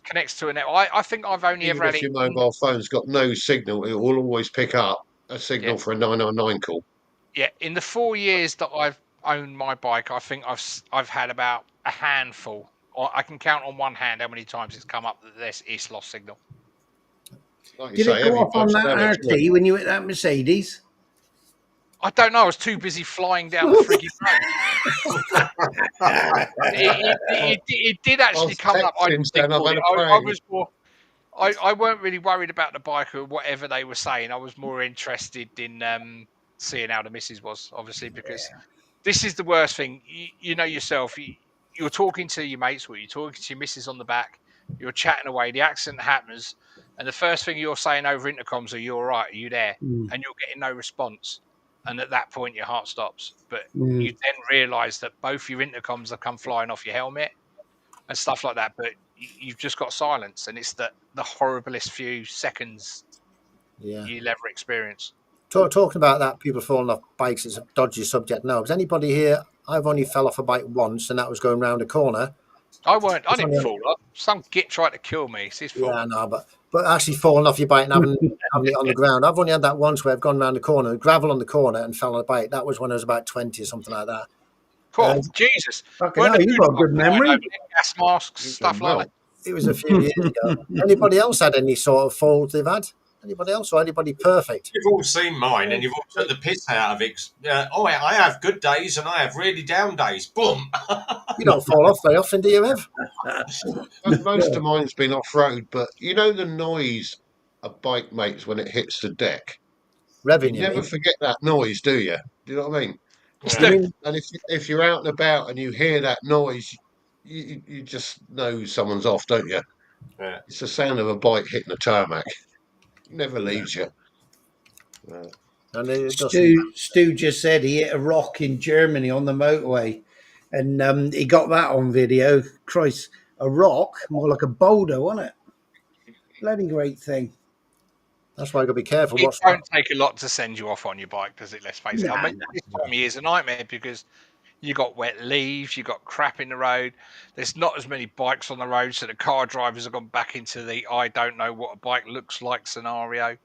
connects to a network. I think I've only ever Even had if it. your mobile phone's got no signal, it will always pick up a Yeah, signal for a 999 call. yeah. In the 4 years that I've owned my bike, I think I've had about a handful. I can count on one hand how many times it's come up that it's lost signal. Like you Did it say, go every off on bike's that damaged. RT when you hit that Mercedes? I don't know. I was too busy flying down the frigging road. It did I actually was come up. I texting did saying I've call had it. a I plane. was more. I weren't really worried about the bike or whatever they were saying. I was more interested in seeing how the missus was, obviously, because this is the worst thing. You know yourself. You're talking to your mates, or you're talking to your missus on the back. You're chatting away. The accident happens, and the first thing you're saying over intercoms are, "You all right? Are you there?" Mm. And you're getting no response. And at that point, your heart stops. But Mm. you then realise that both your intercoms have come flying off your helmet and stuff like that. But you've just got silence, and it's the horriblest few seconds Yeah. you'll ever experience. Talking about that, people falling off bikes is a dodgy subject. No, has anybody here? I've only fell off a bike once, and that was going round a corner. I It's didn't only fall off. Some git tried to kill me. It's his fault. yeah, no, but actually falling off your bike and having it on the ground. I've only had that once where I've gone round the corner, gravel on the corner, and fell on a bike. That was when I was about 20 or something like that. Cool. Jesus. Fucking Weren't hell, the you've good got a good ones flying memory. over there, gas masks, You've stuff done like well. that? It was a few years ago. Anybody else had any sort of falls they've had? Anybody else or anybody perfect? You've all seen mine, and you've all took the piss out of it. I have good days, and I have really down days. Boom. You don't fall off very often, do you, Ev? Most of mine's been off road, but you know the noise a bike makes when it hits the deck. You Revving, you never mean? forget that noise, do you? Do you know what I mean? You Yeah. mean And if you're out and about and you hear that noise, you just know someone's off, don't you? Yeah. It's the sound of a bike hitting a tarmac. Never leaves you. and it doesn't. Stu just said he hit a rock in Germany on the motorway, and he got that on video. Christ, a rock, more like a boulder, wasn't it? Bloody great thing. That's why you got to be careful. It won't take a lot to send you off on your bike, does it? Let's face it. I mean, this time of year is a nightmare because you got wet leaves, you got crap in the road. There's not as many bikes on the road, so the car drivers have gone back into the I don't know what a bike looks like scenario.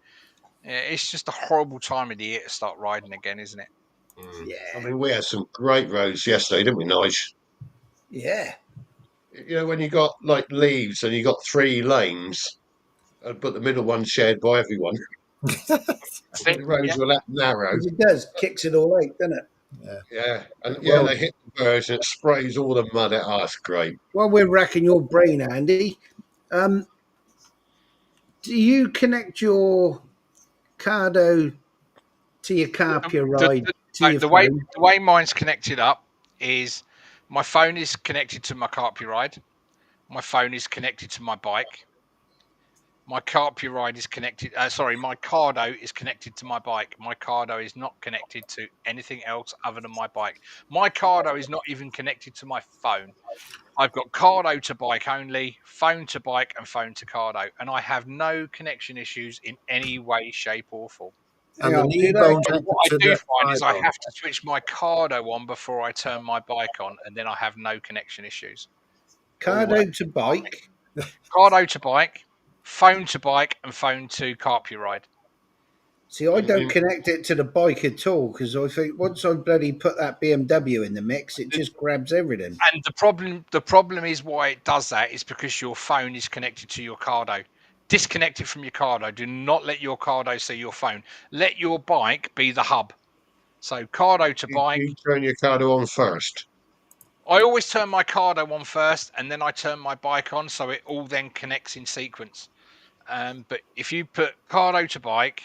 Yeah, it's just a horrible time of the year to start riding again, isn't it? Yeah. I mean, we had some great roads yesterday, didn't we, Nige? Yeah. You know, when you got like leaves and you got 3 lanes, but the middle one's shared by everyone. The roads were that narrow. It does. Kicks it all out, doesn't it? Yeah, and Well, they hit the birds and it sprays all the mud out. Oh, it's great. while we're racking your brain, Andy, do you connect your Cardo to your Carpia ride to your the phone? way mine's connected up is my phone is connected to my Carpia ride. My phone is connected to my bike. My Carpia ride is connected. My Cardo is connected to my bike. My Cardo is not connected to anything else other than my bike. My Cardo is not even connected to my phone. I've got Cardo to bike only, phone to bike, and phone to Cardo, and I have no connection issues in any way, shape, or form. And the do knee they? bone But connected what I to do the find thigh is I bone. have to switch my Cardo on before I turn my bike on, and then I have no connection issues. Cardo to bike. Cardo to bike, phone to bike, and phone to Carpia ride. See, I don't connect it to the bike at all because I think once I bloody put that BMW in the mix, it just grabs everything. And the problem is why it does that is because your phone is connected to your Cardo. Disconnect it from your Cardo. Do not let your Cardo see your phone. Let your bike be the hub. So Cardo to bike. You turn your Cardo on first. I always turn my Cardo on first, and then I turn my bike on, so it all then connects in sequence. But if you put Cardo to bike,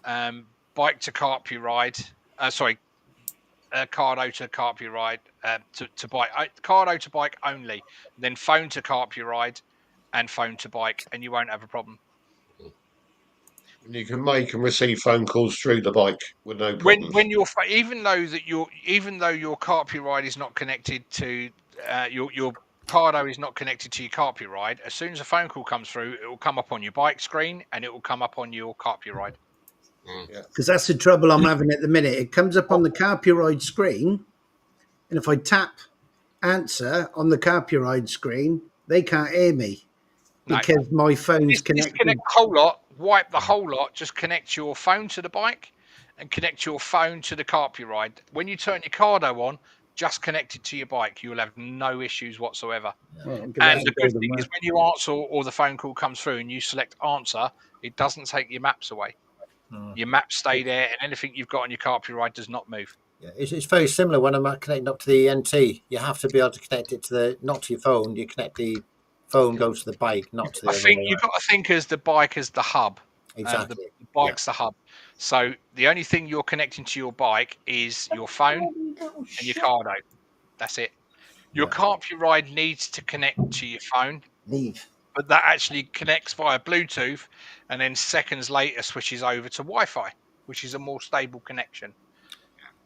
bike to Carpia ride, Cardo to Carpia ride, to bike, Cardo to bike only, then phone to Carpia ride, and phone to bike, and you won't have a problem. And you can make and receive phone calls through the bike with no problems. When you're even though your Carpia ride is not connected to your Cardo is not connected to your Carpia ride, as soon as a phone call comes through, it will come up on your bike screen and it will come up on your Carpia ride. Because that's the trouble I'm having at the minute. It comes up on the Carpia ride screen, and if I tap answer on the Carpia ride screen, they can't hear me because my phone's connected. Disconnect the whole lot, wipe the whole lot, just connect your phone to the bike and connect your phone to the Carpia ride. When you turn your Cardo on, just connect it to your bike. You will have no issues whatsoever. Well, And the good thing is when you answer or the phone call comes through and you select answer, it doesn't take your maps away. Your maps stay there, and anything you've got on your Carpia ride does not move. Yeah, it's very similar when I'm connecting up to the NT. You have to be able to connect it to not to your phone. You connect the phone, goes to the bike, not to the I other think way you've around. got to think as the bike as the hub. Exactly. The bike's the hub. So the only thing you're connecting to your bike is your phone and your Cardo. That's it. Your Carpia ride needs to connect to your phone, but that actually connects via Bluetooth, and then seconds later switches over to Wi-Fi, which is a more stable connection.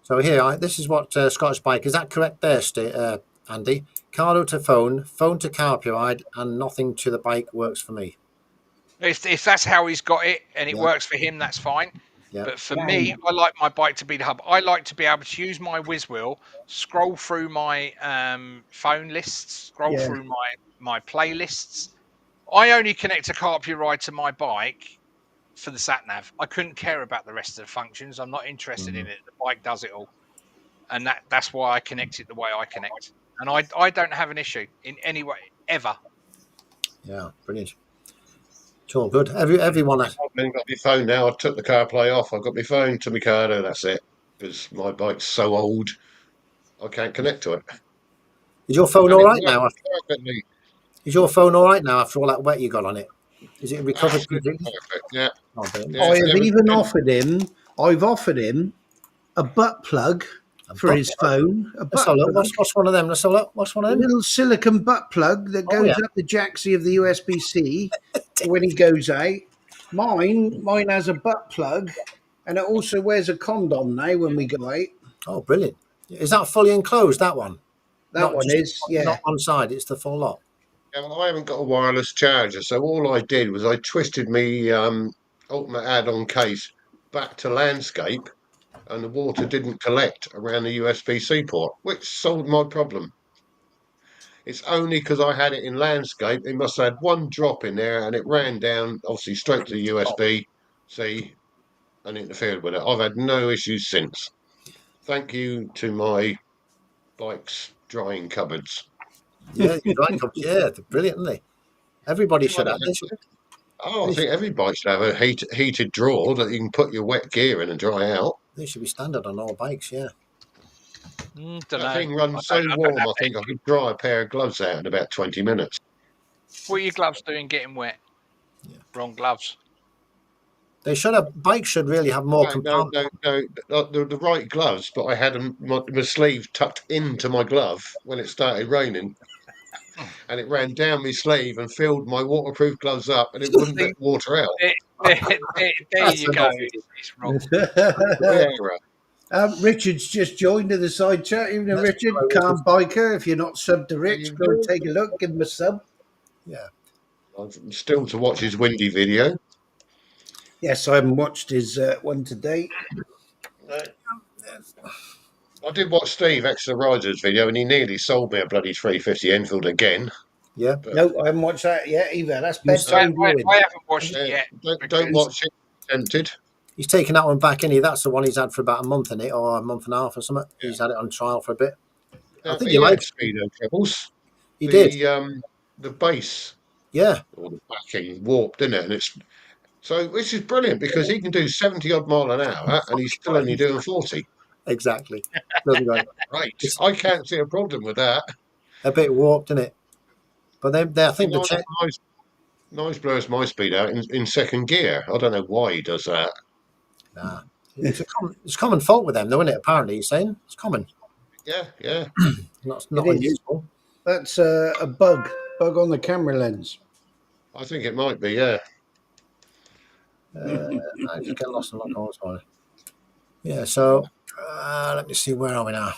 So here, this is what Scottish Bike, is that correct there, Andy? Cardo to phone, phone to Carpia ride, and nothing to the bike works for me. If that's how he's got it and it works for him, that's fine. Yeah. But for me, I like my bike to be the hub. I like to be able to use my whiz wheel, scroll through my phone lists, scroll through my playlists. I only connect a Carpia ride to my bike for the sat nav. I couldn't care about the rest of the functions. I'm not interested in it. The bike does it all, and that's why I connect it the way I connect. And I don't have an issue in any way ever. Yeah, brilliant. It's all good. Everyone. I've got my phone now. I took the CarPlay off. I've got my phone to my Cardo. That's it. Because my bike's so old, I can't connect to it. Is your phone all right now? Perfectly. Is your phone all right now after all that wet you got on it? Is it recovered completely? Perfect. Yeah. I have even offered him. I've offered him a butt plug for his phone. A butt plug. What's one of them? Let's have a look. What's one of them? A little silicon butt plug that goes up the jacksie of the USB-C when he goes out. Mine has a butt plug, and it also wears a condom now when we go out. Oh, brilliant! Is that fully enclosed? That one? That one is, yeah. Not one side. It's the full lot. Yeah, well, I haven't got a wireless charger, so all I did was I twisted me. I ultimate add-on case back to landscape, and the water didn't collect around the USB-C port, which solved my problem. It's only because I had it in landscape. It must have had one drop in there, and it ran down, obviously, straight to the USB-C and interfered with it. I've had no issues since. Thank you to my bike's drying cupboards. Yeah, you're right. Yeah, they're brilliant, aren't they? Everybody should have. They should, I think every bike should have a heated drawer that you can put your wet gear in and dry out. they should be standard on all bikes. Yeah. Don't That know. thing runs so warm, I think I could dry a pair of gloves out in about 20 minutes. What are your gloves doing getting wet? Yeah. Wrong gloves. They should have. Bikes should really have more compartments. No, the right gloves, but I had my sleeve tucked into my glove when it started raining, and it ran down my sleeve and filled my waterproof gloves up, and it wouldn't let water out. There you go. It's wrong. Richard's just joined in the side chat. Even Richard, calm biker. If you're not subbed to Rich, go and take a look. Give him a sub. Yeah. I'm still to watch his windy video. Yes, I haven't watched his one to date. I did watch Steve Extra Riders video, and he nearly sold me a bloody 350 Enfield again. Yeah. No, I haven't watched that yet either. That's bedtime viewing. I haven't watched it yet. Don't watch it. Tempted. He's taken that one back, and that's the one he's had for about a month in it, or a month and a half or something. Yeah. He's had it on trial for a bit. I think he likes Speedo trebles. He did. The base. Yeah. Or the backing warped, didn't it? And it's so which is brilliant because he can do 70 odd mile an hour and he's still only doing 40. Exactly. Right. I can't see a problem with that. A bit warped, isn't it? But I think Nice blows my speed out in second gear. I don't know why he does that. Nah. It's a common fault with them, though, isn't it? Apparently, he's saying it's common. Yeah. not unusual. That's a bug on the camera lens. I think it might be, yeah. I just get lost in that. Yeah, so let me see, where are we now?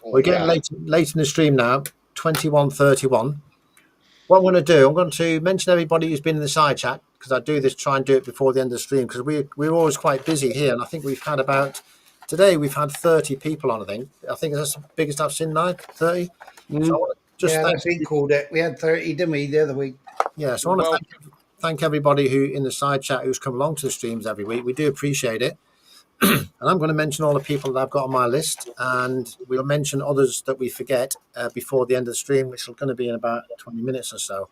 We're getting late in the stream now, 21:31. What I'm going to do, I'm going to mention everybody who's been in the side chat, because I try and do it before the end of the stream, because we're always quite busy here, and I think we've had today we've had 30 people on, I think that's the biggest I've seen now, 30. So that's been called it. We had 30, didn't we, the other week? Yeah, so I want to thank everybody who in the side chat who's come along to the streams every week. We do appreciate it. And I'm going to mention all the people that I've got on my list, and we'll mention others that we forget before the end of the stream, which is going to be in about 20 minutes or so.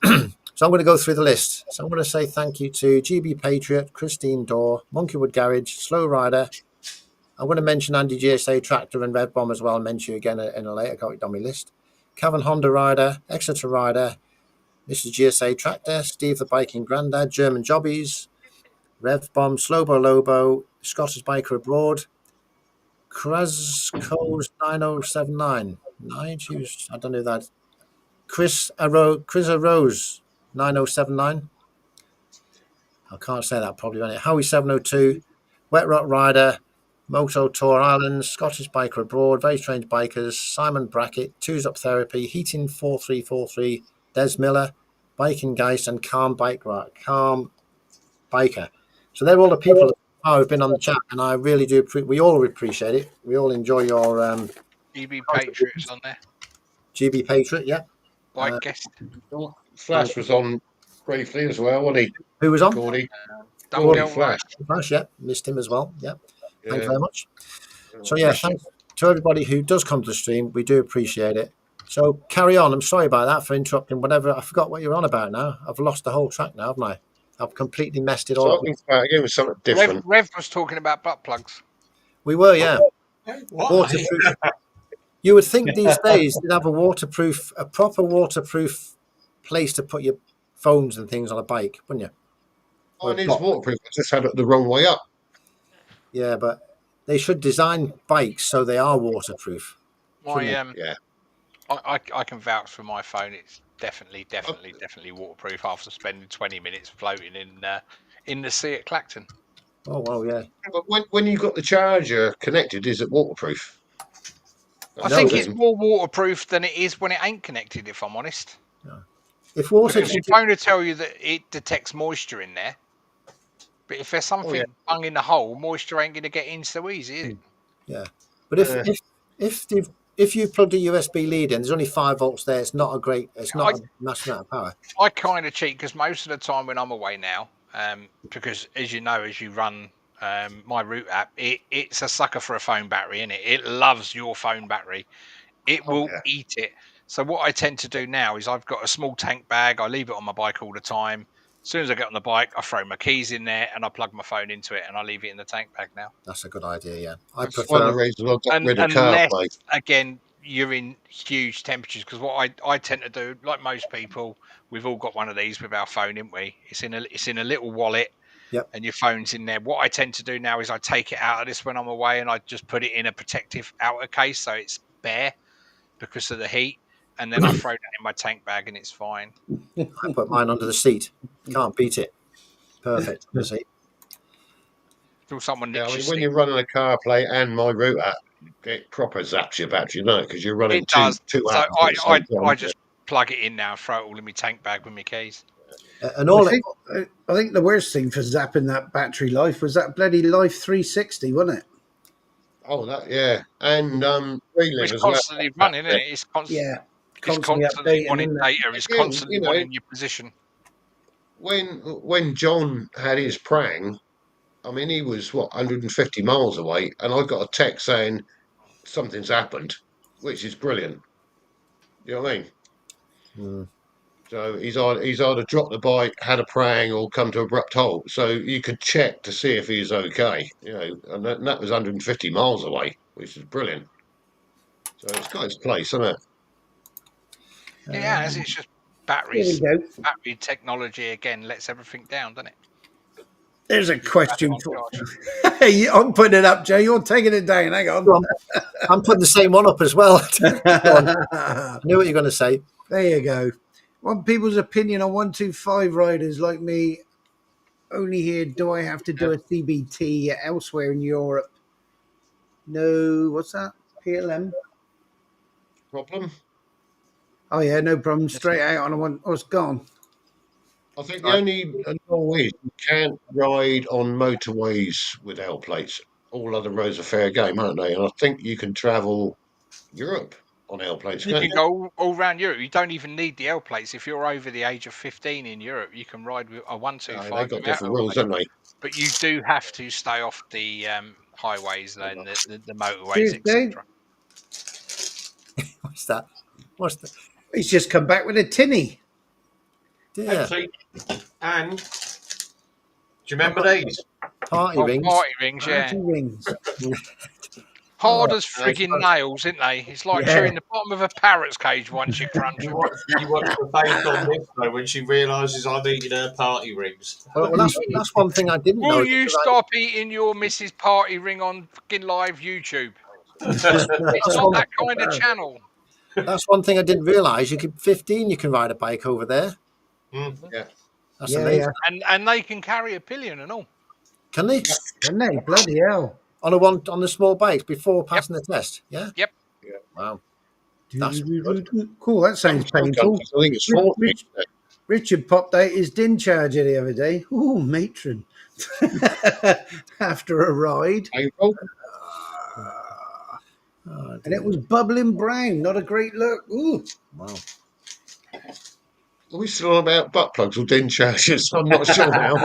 So I'm going to go through the list. So I'm going to say thank you to GB Patriot, Christine Dorr, Monkeywood Garage, Slow Rider. I'm going to mention Andy GSA Tractor and Red Bomb as well, and mention you again in a later. Got it on my list. Cavan Honda Rider, Exeter Rider, Mrs. GSA Tractor, Steve the Biking Grandad, German Jobbies, Rev Bomb, Slobo Lobo, Scottish Biker Abroad, Krasco's 9079. I don't know that. Chris Arose 9079. I can't say that probably. Howie 702, Wet Rock Rider, Moto Tour Islands, Scottish Biker Abroad, Very Strange Bikers, Simon Brackett, Two's Up Therapy, Heating 4343, Des Miller, Biking Geist, and Calm Biker. So they're all the people that have been on the chat, and I really do. We all appreciate it. We all enjoy your GB Patriots on there. GB Patriot, yeah. Bike guest. Flash was on briefly as well, wasn't he? Who was on? Gordy Flash, yeah. Missed him as well. Yeah. Thanks very much. So yeah, thanks to everybody who does come to the stream. We do appreciate it. So carry on. I'm sorry about that for interrupting. Whatever. I forgot what you're on about now. I've lost the whole track now, haven't I? I've completely messed it all up. Again, with something different. Rev was talking about butt plugs. We were, yeah. Waterproof. You would think these days they'd have a proper waterproof place to put your phones and things on a bike, wouldn't you? Mine is waterproof. I just had it the wrong way up. Yeah, but they should design bikes so they are waterproof. I can vouch for my phone. It's definitely waterproof after spending 20 minutes floating in the sea at Clacton. Oh well, yeah. But when you got the charger connected, is it waterproof? I think it's more waterproof than it is when it ain't connected, if I'm honest. No. If your phone will tell you that it detects moisture in there. But if there's something bung in the hole, moisture ain't going to get in so easy, is it? Yeah, but if you plugged a USB lead in, there's only 5 volts there. It's not a massive amount of power. I kind of cheat because most of the time when I'm away now, because as you know, as you run my route app, it's a sucker for a phone battery, isn't it? It loves your phone battery. It will eat it. So what I tend to do now is I've got a small tank bag. I leave it on my bike all the time. As soon as I get on the bike, I throw my keys in there and I plug my phone into it and I leave it in the tank bag now. That's a good idea. Yeah, That's one of the reasons I got rid of unless, CarPlay. again, you're in huge temperatures. Because what I tend to do, like most people, we've all got one of these with our phone, haven't we? It's in a little wallet. Yep. And your phone's in there. What I tend to do now is I take it out of this when I'm away and I just put it in a protective outer case so it's bare because of the heat. And then I throw that in my tank bag and it's fine. I put mine under the seat. Can't beat it. Perfect under the seat. Till someone Yeah, I mean, when you're running a CarPlay and my route app, it proper zaps your battery, no? Because you're running two apps. So I just plug it in now, throw it all in my tank bag with my keys. And I think the worst thing for zapping that battery life was that bloody Life 360, wasn't it? Oh, and It's constantly running, isn't it? It's constantly wanting data. It's constantly wanting your position. When John had his prang, I mean, he was 150 miles away, and I got a text saying something's happened, which is brilliant. You know what I mean? Mm. So he's either dropped the bike, had a prang, or come to abrupt halt. So you could check to see if he's okay. You know, and that was 150 miles away, which is brilliant. So it's got its place, isn't it? Yeah, it's just batteries. Battery technology again lets everything down, doesn't it? There's a question for you. I'm putting it up, Joe. You're taking it down. Hang on. I'm putting the same one up as well. I knew what you were going to say. There you go. Want people's opinion on 125 riders like me? Only here, do I have to do a CBT elsewhere in Europe? No. What's that? PLM? Problem? Oh, yeah, no problem. Straight out on a one. Oh, it's gone. I think the only law is you can't ride on motorways with L plates. All other roads are fair game, aren't they? And I think you can travel Europe on L plates. You can go all around Europe. You don't even need the L plates. If you're over the age of 15 in Europe, you can ride with a 125. They've got different rules, don't they? But you do have to stay off the highways and the motorways, etc. What's that? He's just come back with a tinny. Yeah. And do you remember these? Party rings. Party rings, yeah. Party rings. Hard as frigging nails, isn't they? It's like chewing the bottom of a parrot's cage once you crunch them. You watch the face on this though when she realises I'm eating her party rings. Well, that's one thing I didn't know. Will you stop eating your Mrs. Party ring on fucking live YouTube? It's not that kind of channel. That's one thing I didn't realise. 15, you can ride a bike over there. Mm-hmm. Yeah. That's amazing. And they can carry a pillion and all. Can they? Can they? Bloody hell. On the small bikes before passing the test, yeah? Yep. Yeah. Wow. That's good. Cool. That sounds painful. I think it's 40. Richard popped out his DIN charger the other day. Ooh, matron. After a ride. And it was bubbling brown. Not a great look. Ooh. Wow. Are we still on about butt plugs or DIN chargers? I'm not sure now.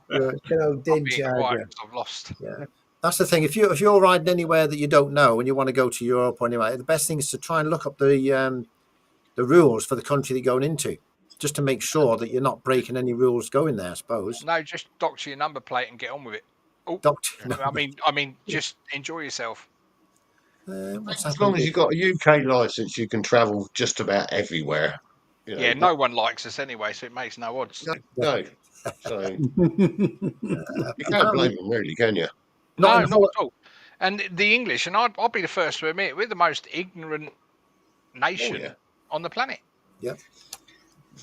Good old DIN charger. I've lost. Yeah. That's the thing. If you're riding anywhere that you don't know and you want to go to Europe or anywhere, the best thing is to try and look up the rules for the country that you're going into, just to make sure that you're not breaking any rules going there. I suppose. No, just doctor your number plate and get on with it. Oh, I mean, just enjoy yourself. As long as you've got a UK license, you can travel just about everywhere. You know, yeah, no one likes us anyway, so it makes no odds. No. So you can't blame them, really, can you? No, not at all. And the English, and I'll be the first to admit, we're the most ignorant nation on the planet. Yeah.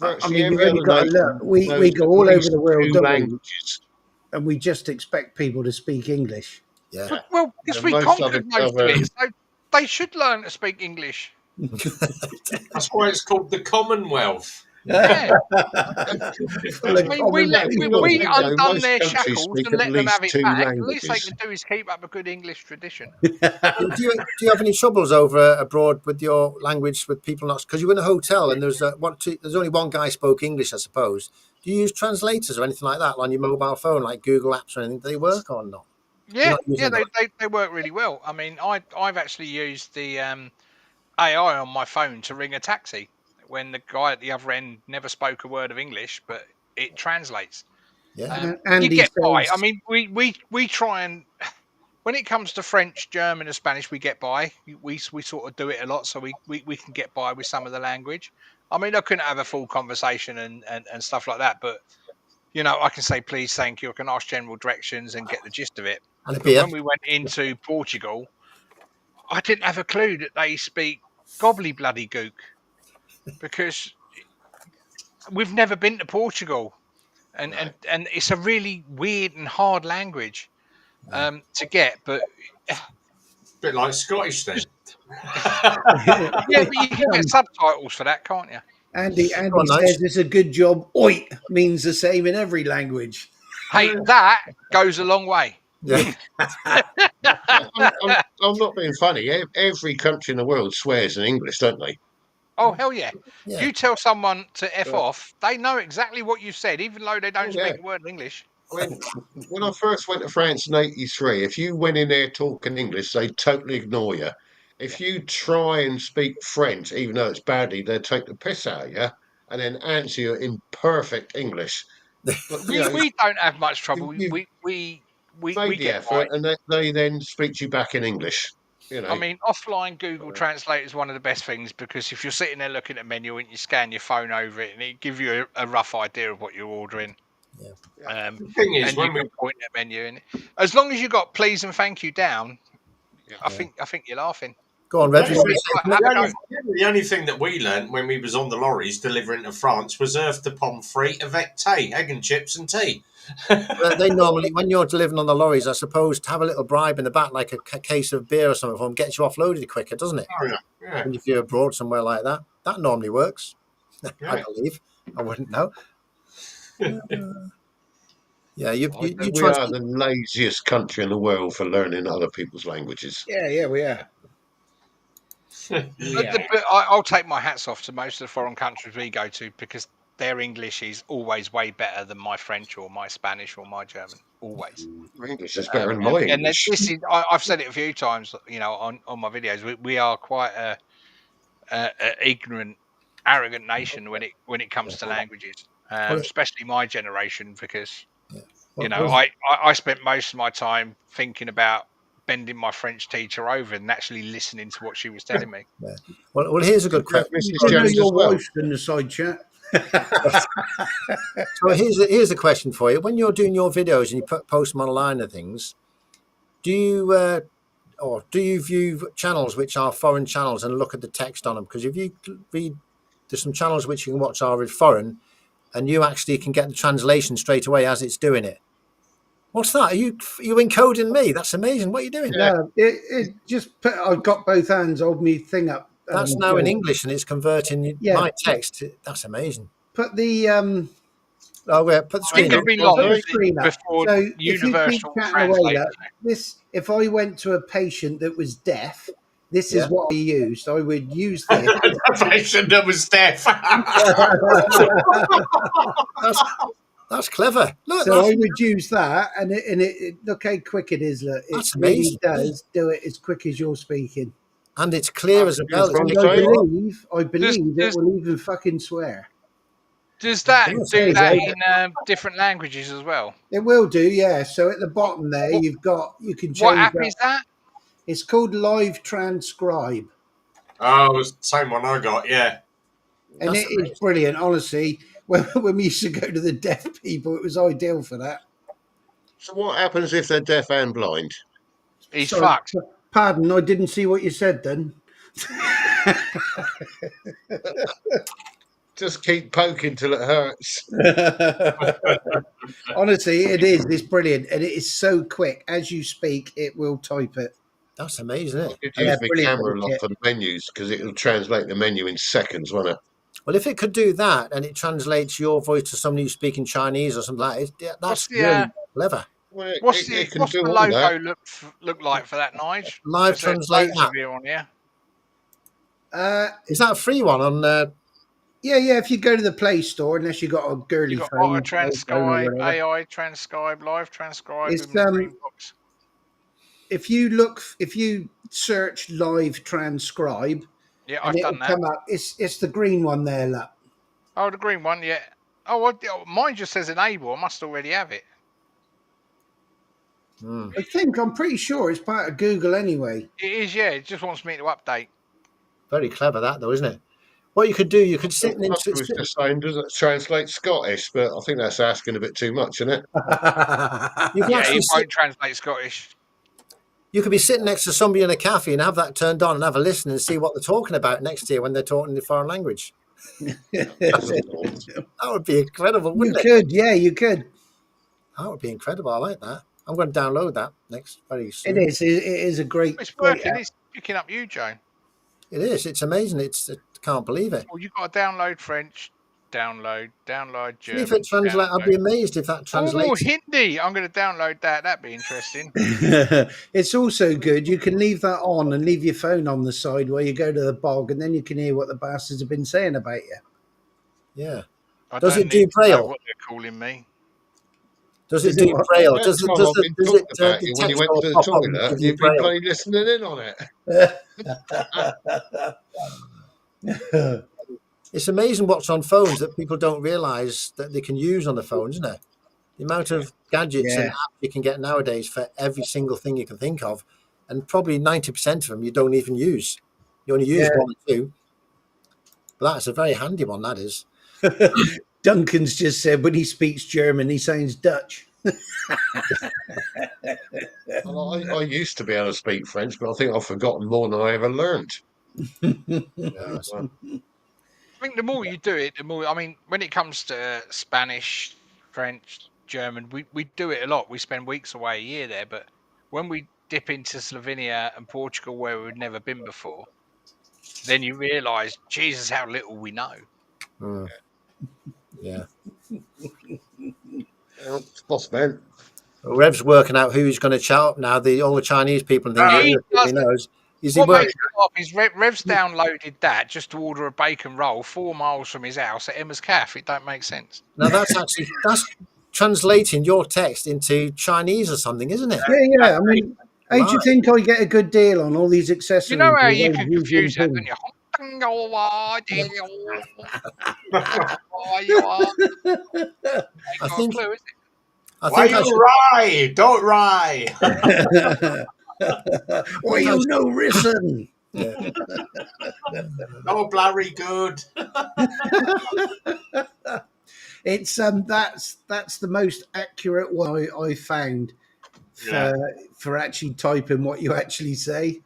I mean, you've only got to look. We go all over the world, don't we? And we just expect people to speak English. Yeah. Well, because we conquered most of it, so they should learn to speak English. That's why it's called the Commonwealth. Yeah. Full of I mean, common people. we undone most their countries shackles speak and at let them have least it 2 back. The least they languages. can do is keep up a good English tradition. Do you have any troubles over abroad with your language with people not because you're in a hotel and there's there's only one guy spoke English, I suppose. Do you use translators or anything like that on your mobile phone, like Google Apps or anything? Do they work or not? You're Yeah, not using them. they work really well. I mean, I've actually used the AI on my phone to ring a taxi when the guy at the other end never spoke a word of English, but it translates. Yeah, You Andy get by. I says, mean, we try and when it comes to French, German, and Spanish, we get by. We sort of do it a lot, so we can get by with some of the language. I mean, I couldn't have a full conversation and stuff like that, but you know, I can say please, thank you. I can ask general directions and get the gist of it. and a But beer. when we went into Portugal, I didn't have a clue that they speak gobbly bloody gook because we've never been to Portugal, and No. and it's a really weird and hard language to get. But Bit like Scottish then. just yeah, but you can get subtitles for that, can't you? Andy Go on, says Nige. it's a good job. Oi means the same in every language. Hey, that goes a long way. Yeah, I'm not being funny. Every country in the world swears in English, don't they? Oh hell yeah! yeah. You tell someone to f But, off, they know exactly what you said, even though they don't oh yeah. speak a word of English. When I first went to France in '83, if you went in there talking English, they'd totally ignore you. Yeah. If you try and speak French, even though it's badly, they'd take the piss out of you and then answer you in perfect English. But you know, We don't have much trouble. you've We made the get by. effort, and they then speak to you back in English. You I know, mean, offline Google Translate is one of the best things because if you're sitting there looking at a menu and you scan your phone over it, and it gives you a rough idea of what you're ordering, yeah. The thing is, and you when we can point at menu, and as long as you got please and thank you down, Yeah. I think you're laughing. Go on, the Rev. only, You want thing, to say Right, something? have a go. the only thing that we learnt when we was on the lorries delivering to France was earth to pommes frites avec tea, egg and chips and tea. They normally, when you're delivering on the lorries, I suppose, to have a little bribe in the back, like a case of beer or something, for them, gets you offloaded quicker, doesn't it? Oh, yeah, And if you're abroad somewhere like that, that normally works. I yeah. believe. I wouldn't know. Yeah, I you We try. are the laziest country in the world for learning other people's languages. Yeah, we are. We are. But I'll take my hats off to most of the foreign countries we go to because their English is always way better than my French or my Spanish or my German. Always. My English is better than my And then English. this is I've said it a few times, you know, on my videos. We are quite a ignorant, arrogant nation when it comes to languages, Well, especially my generation, because yeah. you Well, know I spent most of my time thinking about bending my French teacher over and actually listening to what she was telling me. yeah. Well, here's a good Yeah, question. You Mrs. do know Jones as your well. wife's in the side chat. So here's a question for you. When you're doing your videos and you post them online and things, do you or do you view channels which are foreign channels and look at the text on them? Because if you read, there's some channels which you can watch are foreign, and you actually can get the translation straight away as it's doing it. What's that? Are you encoding me? That's amazing. What are you doing? Yeah. No, it just put. I've got both hands. Hold me thing up. That's now in Joe. English and it's converting Yeah. my text. That's amazing. Put the Oh, yeah, put the It screen could up. be put long the screen up. before So if you keep universal chatting away, translate. look, this. If I went to a patient that was deaf, this Yeah. is what I used. I would use this. The patient that was deaf. That's clever. Look, So I would use that, and look how quick it is. Look, it That's really amazing. does do it as quick as you're speaking. and it's clear as a bell. From It's the And table. I believe it Does will even fucking swear. does that Yes, do there you that go. in different languages as well? It will do, yeah. So at the bottom there, you can What change app that. is that? It's called Live Transcribe, Oh, it was the same one I got, yeah. and That's it is brilliant. Honestly, when we used to go to the deaf people, it was ideal for that. So what happens if they're deaf and blind? He's Sorry, fucked. pardon, I didn't see what you said then. Just keep poking till it hurts. Honestly, it is. It's brilliant, and it is so quick. As you speak, it will type it. That's amazing, isn't I it? could Yeah, use my brilliant camera a little lot kit. for menus because it'll translate the menu in seconds, won't it? Well, if it could do that and it translates your voice to somebody who's speaking Chinese or something like that, What's that's the really clever. Well, it can what's do the all that. logo look like for that, Nige? Live Because there's Translate loads app. of you on here. Is that a free one on? Yeah. If you go to the Play Store, unless you got a girly You got phone, auto old phone or transcribe, whatever, AI transcribe, live transcribe it's in the green box. if you search live transcribe, Yeah, and I've it'll done that. come up. It's the green one there, look. Oh, the green one, yeah. Oh, mine just says enable. I must already have it. I'm pretty sure it's part of Google anyway. It is, yeah. It just wants me to update. Very clever that though, isn't it? What you could do, you could sit I into. was just saying, does it translate Scottish? But I think that's asking a bit too much, isn't it? You can Yeah, actually it sit. won't translate Scottish. You could be sitting next to somebody in a cafe and have that turned on and have a listen and see what they're talking about next to you when they're talking in a foreign language. That would be incredible, You wouldn't it? could, yeah, you could. That would be incredible. I like that. I'm going to download that next very It soon. is. It is a great. It's great working. app. It's picking up you, Joe. It is. It's amazing. I can't believe it. Well, you've got to download French, download See if German. it translates. I'd be amazed if that Oh, translates. Hindi. I'm going to download that. That'd be interesting. It's also good. You can leave that on and leave your phone on the side while you go to the bog, and then you can hear what the bastards have been saying about you. Yeah. I Does don't it do need to know Braille? what they're calling me. Does it Is it do what? Braille? That's Does it? what Does I've it? been Does talking it? about The you when you text went all to the pop up and toilet. give you You've been Braille? bloody listening in on it. It's amazing what's on phones that people don't realise that they can use on the phone, isn't it? The amount of gadgets and Yeah. apps you can get nowadays for every single thing you can think of, and probably 90% of them you don't even use. You only use Yeah. one or two. But that's a very handy one, that is. Duncan's just said when he speaks German, he sounds Dutch. Well, I used to be able to speak French, but I think I've forgotten more than I ever learned. Yeah, I think the more you do it, the more. I mean, when it comes to Spanish, French, German, we do it a lot. We spend weeks away a year there, but when we dip into Slovenia and Portugal, where we've never been before, then you realise, Jesus, how little we know. yeah. Boss man. Rev's working out who's going to chat up now. All the Chinese people and things. He He knows. Is he What working? makes me laugh is Rev's downloaded that just to order a bacon roll 4 miles from his house at Emma's Cafe. It don't make sense. Now that's translating your text into Chinese or something, isn't it? Yeah. I mean, how do you think I get a good deal on all these accessories? You know how you with can those confuse that, Yinping? don't you? I think. Clue, is it? I Why think I you should. rye? Don't rye. Why you no risen? Yeah. No blurry good. It's that's the most accurate one I found for actually typing what you actually say.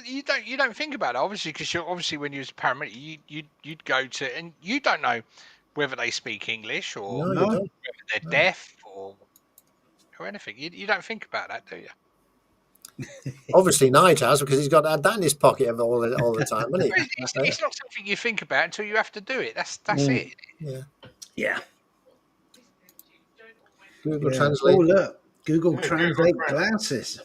You don't think about it obviously because you're obviously when you was a paramedic you'd go to and you don't know whether they speak English or No, you No. don't. whether they're deaf or anything. You don't think about that, do you? Obviously, Nigel has because he's got that in his pocket all the time, hasn't he? It's not something you think about until you have to do it. That's it. Yeah. Yeah. Google Yeah. Translate. Oh look, Google Yeah, Translate Google glasses.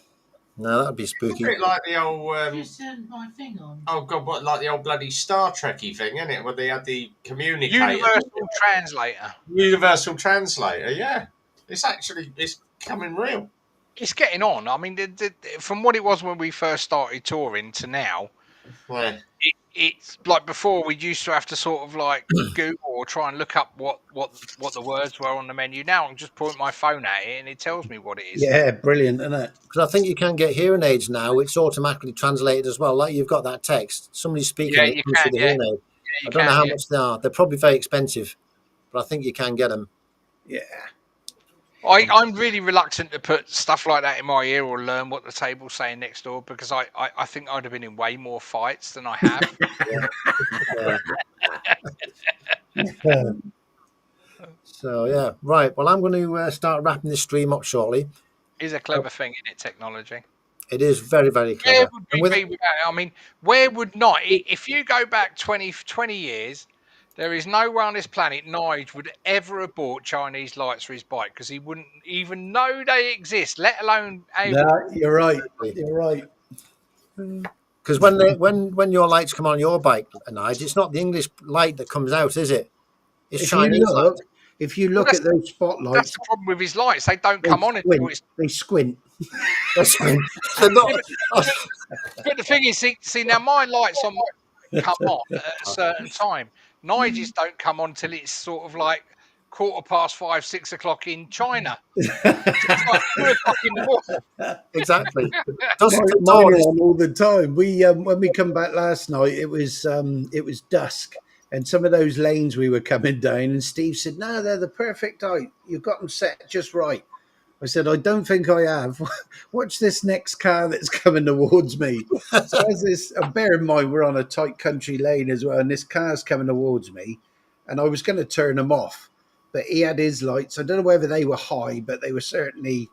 No, that'd be It's a spooky. bit like the old. Just turned my thing on. Oh god, what like the old bloody Star Trekky thing, isn't it? Where they had the communicator, Universal translator. universal translator. Yeah, it's coming real. It's getting on. I mean, from what it was when we first started touring to now, Yeah. it's like before we used to have to sort of like Google or try and look up what the words were on the menu. Now I'm just point my phone at it and it tells me what it is. Yeah, brilliant, isn't it? Because I think you can get hearing aids now. It's automatically translated as well. Like you've got that text. Somebody's speaking. Yeah, it you comes through can, the yeah. hearing aid. Yeah, I don't know how much they are. They're probably very expensive, but I think you can get them. Yeah. I'm really reluctant to put stuff like that in my ear or learn what the table's saying next door because I think I'd have been in way more fights than I have. So yeah, right. Well, I'm going to start wrapping this stream up shortly. It's a clever thing in it, technology. It is very, very Where clever. would we be without it? I mean, where would not? If you go back 20 years, There is no one on this planet, Nige, would ever have bought Chinese lights for his bike because he wouldn't even know they exist, let alone able. No, you're right. You're right. Because when your lights come on your bike, Nige, it's not the English light that comes out, is it? It's Chinese light. If you look at those spotlights, that's the problem with his lights. They don't come on until it's. They squint. They're not. But the thing is, see now my lights on come on at a certain time. Nigel's don't come on till it's sort of like 5:15, 6 o'clock in China. It's like 2 o'clock in the morning. Exactly. Mine are on all the time. We when we come back last night, it was dusk, and some of those lanes we were coming down, and Steve said, "No, they're the perfect height. You've got them set just right." I said, "I don't think I have. Watch this next car that's coming towards me." So as this, bear in mind, we're on a tight country lane as well, and this car's coming towards me, and I was going to turn them off, but he had his lights. I don't know whether they were high, but they were certainly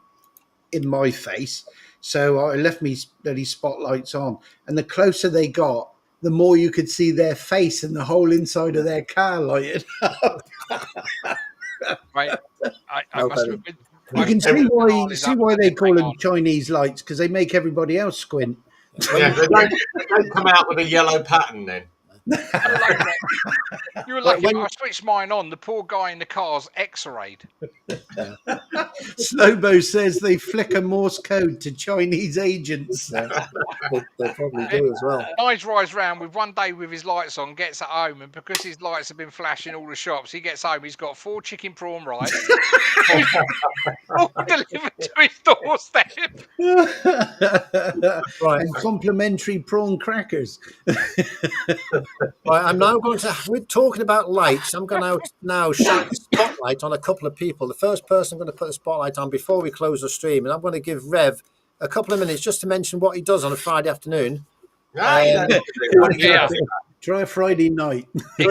in my face. So I left me bloody spotlights on, and the closer they got, the more you could see their face and the whole inside of their car lighted up. Right. I must admit, you can see why they call them Chinese lights, because they make everybody else squint. Yeah, they don't come out with a yellow pattern then. You were lucky. I switched mine on. The poor guy in the car's X-rayed. Yeah. Slowbo says they flicker Morse code to Chinese agents. Yeah. They probably do as well. Nige rides round with one day with his lights on, gets at home, and because his lights have been flashing all the shops, he gets home. He's got 4 chicken prawn rice all delivered to his doorstep. Right, and complimentary prawn crackers. Right, I'm now going to. We're talking about lights. I'm going to now shine a spotlight on a couple of people. The first person I'm going to put a spotlight on before we close the stream, and I'm going to give Rev a couple of minutes just to mention what he does on a Friday afternoon. Yeah. Try a Friday night. He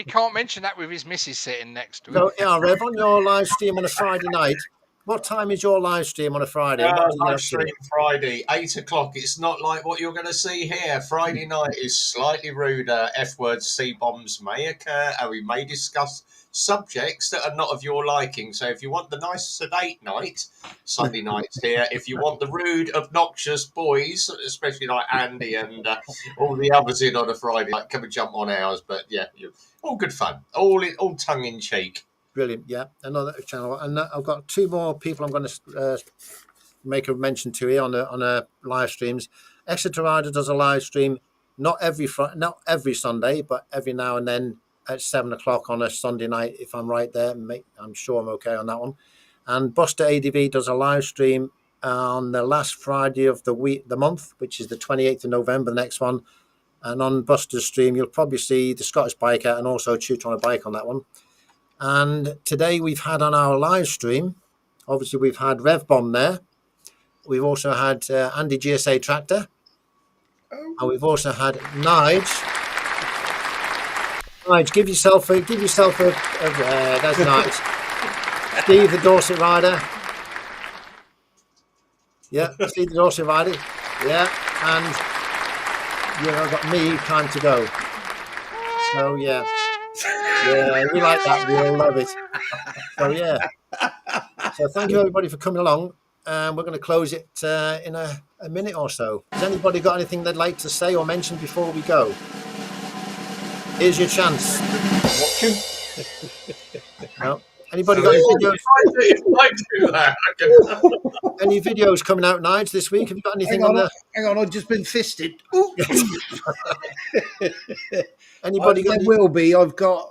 can't mention that with his missus sitting next to him. So, yeah, Rev, on your live stream on a Friday night, what time is your live stream on a Friday? Live stream Friday, 8 o'clock. It's not like what you're going to see here. Friday night is slightly ruder. F-words, C-bombs may occur, and we may discuss subjects that are not of your liking. So if you want the nice sedate night, Sunday night's here. If you want the rude, obnoxious boys, especially like Andy and all the others in on a Friday night, come and jump on ours. But yeah, all good fun, all tongue in cheek. Brilliant, yeah. Another channel, and I've got 2 more people I'm going to make a mention to here on a live streams. Exeter Rider does a live stream not every Sunday, but every now and then at 7 o'clock on a Sunday night. If I'm right there, I'm sure I'm okay on that one. And Buster ADV does a live stream on the last Friday of the month, which is the 28th of November, the next one. And on Buster's stream, you'll probably see the Scottish Biker and also Tutor on a Bike on that one. And today we've had on our live stream, obviously we've had Rev Bomb there. We've also had Andy GSA Tractor. And we've also had Nige. Nige, give yourself a that's nice. Steve, the Dorset Rider. Yeah, Steve, the Dorset Rider. Yeah, and I've got me, time to go. So, yeah. Yeah, we like that. We all love it. So, yeah. So, thank you, everybody, for coming along. We're going to close it in a minute or so. Has anybody got anything they'd like to say or mention before we go? Here's your chance. No? Anybody got any videos? Any videos coming out, Nige, this week? Have you got anything Hang on, I've just been fisted. Anybody got? There will be. I got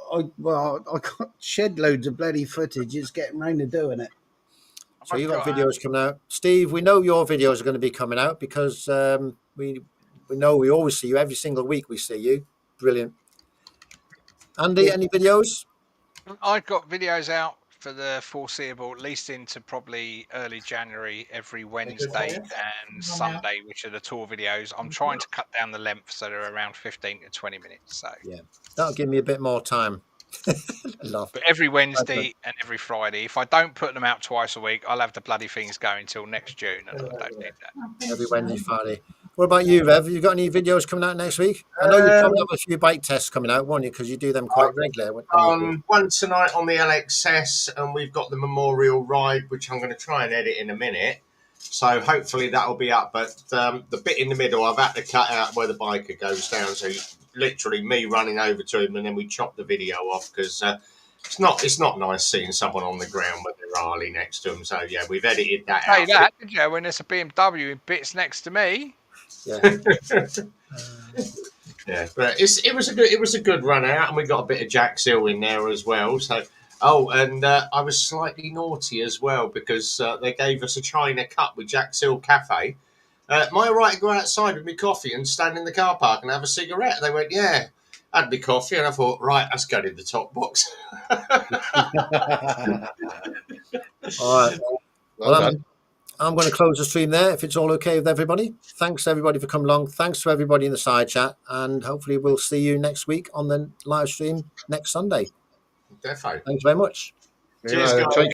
shed loads of bloody footage. It's getting round to doing it. So you got videos coming out, Steve. We know your videos are going to be coming out because we know we always see you every single week. We see you. Brilliant. Andy, any videos? I've got videos out for the foreseeable, at least into probably early January, every Wednesday and Sunday, which are the tour videos. I'm trying to cut down the length so they're around 15 to 20 minutes. So yeah, that'll give me a bit more time. But every Wednesday and every Friday. If I don't put them out twice a week, I'll have the bloody things going until next June, and I don't need that. Every Wednesday, Friday. What about you, Rev? You got any videos coming out next week? I know you probably have a few bike tests coming out, won't you? Because you do them quite regularly. One tonight on the LXS, and we've got the Memorial Ride, which I'm going to try and edit in a minute. So hopefully that'll be up. But the bit in the middle, I've had to cut out where the biker goes down. So literally me running over to him, and then we chop the video off because it's not nice seeing someone on the ground with their Harley next to them. So yeah, we've edited that out. Say that, did you? When there's a BMW in bits next to me. Yeah. Yeah, but it was a good run out, and we got a bit of Jack's Hill in there as well. So, and I was slightly naughty as well because they gave us a China cup with Jack's Hill Cafe. Am I right to go outside with my coffee and stand in the car park and have a cigarette? And they went, yeah. I had my coffee, and I thought, right, let's go to the top box. All right. Well, I'm going to close the stream there if it's all okay with everybody. Thanks everybody for coming along. Thanks to everybody in the side chat, and hopefully we'll see you next week on the live stream next Sunday. Defo. Thanks very much. Cheers, guys.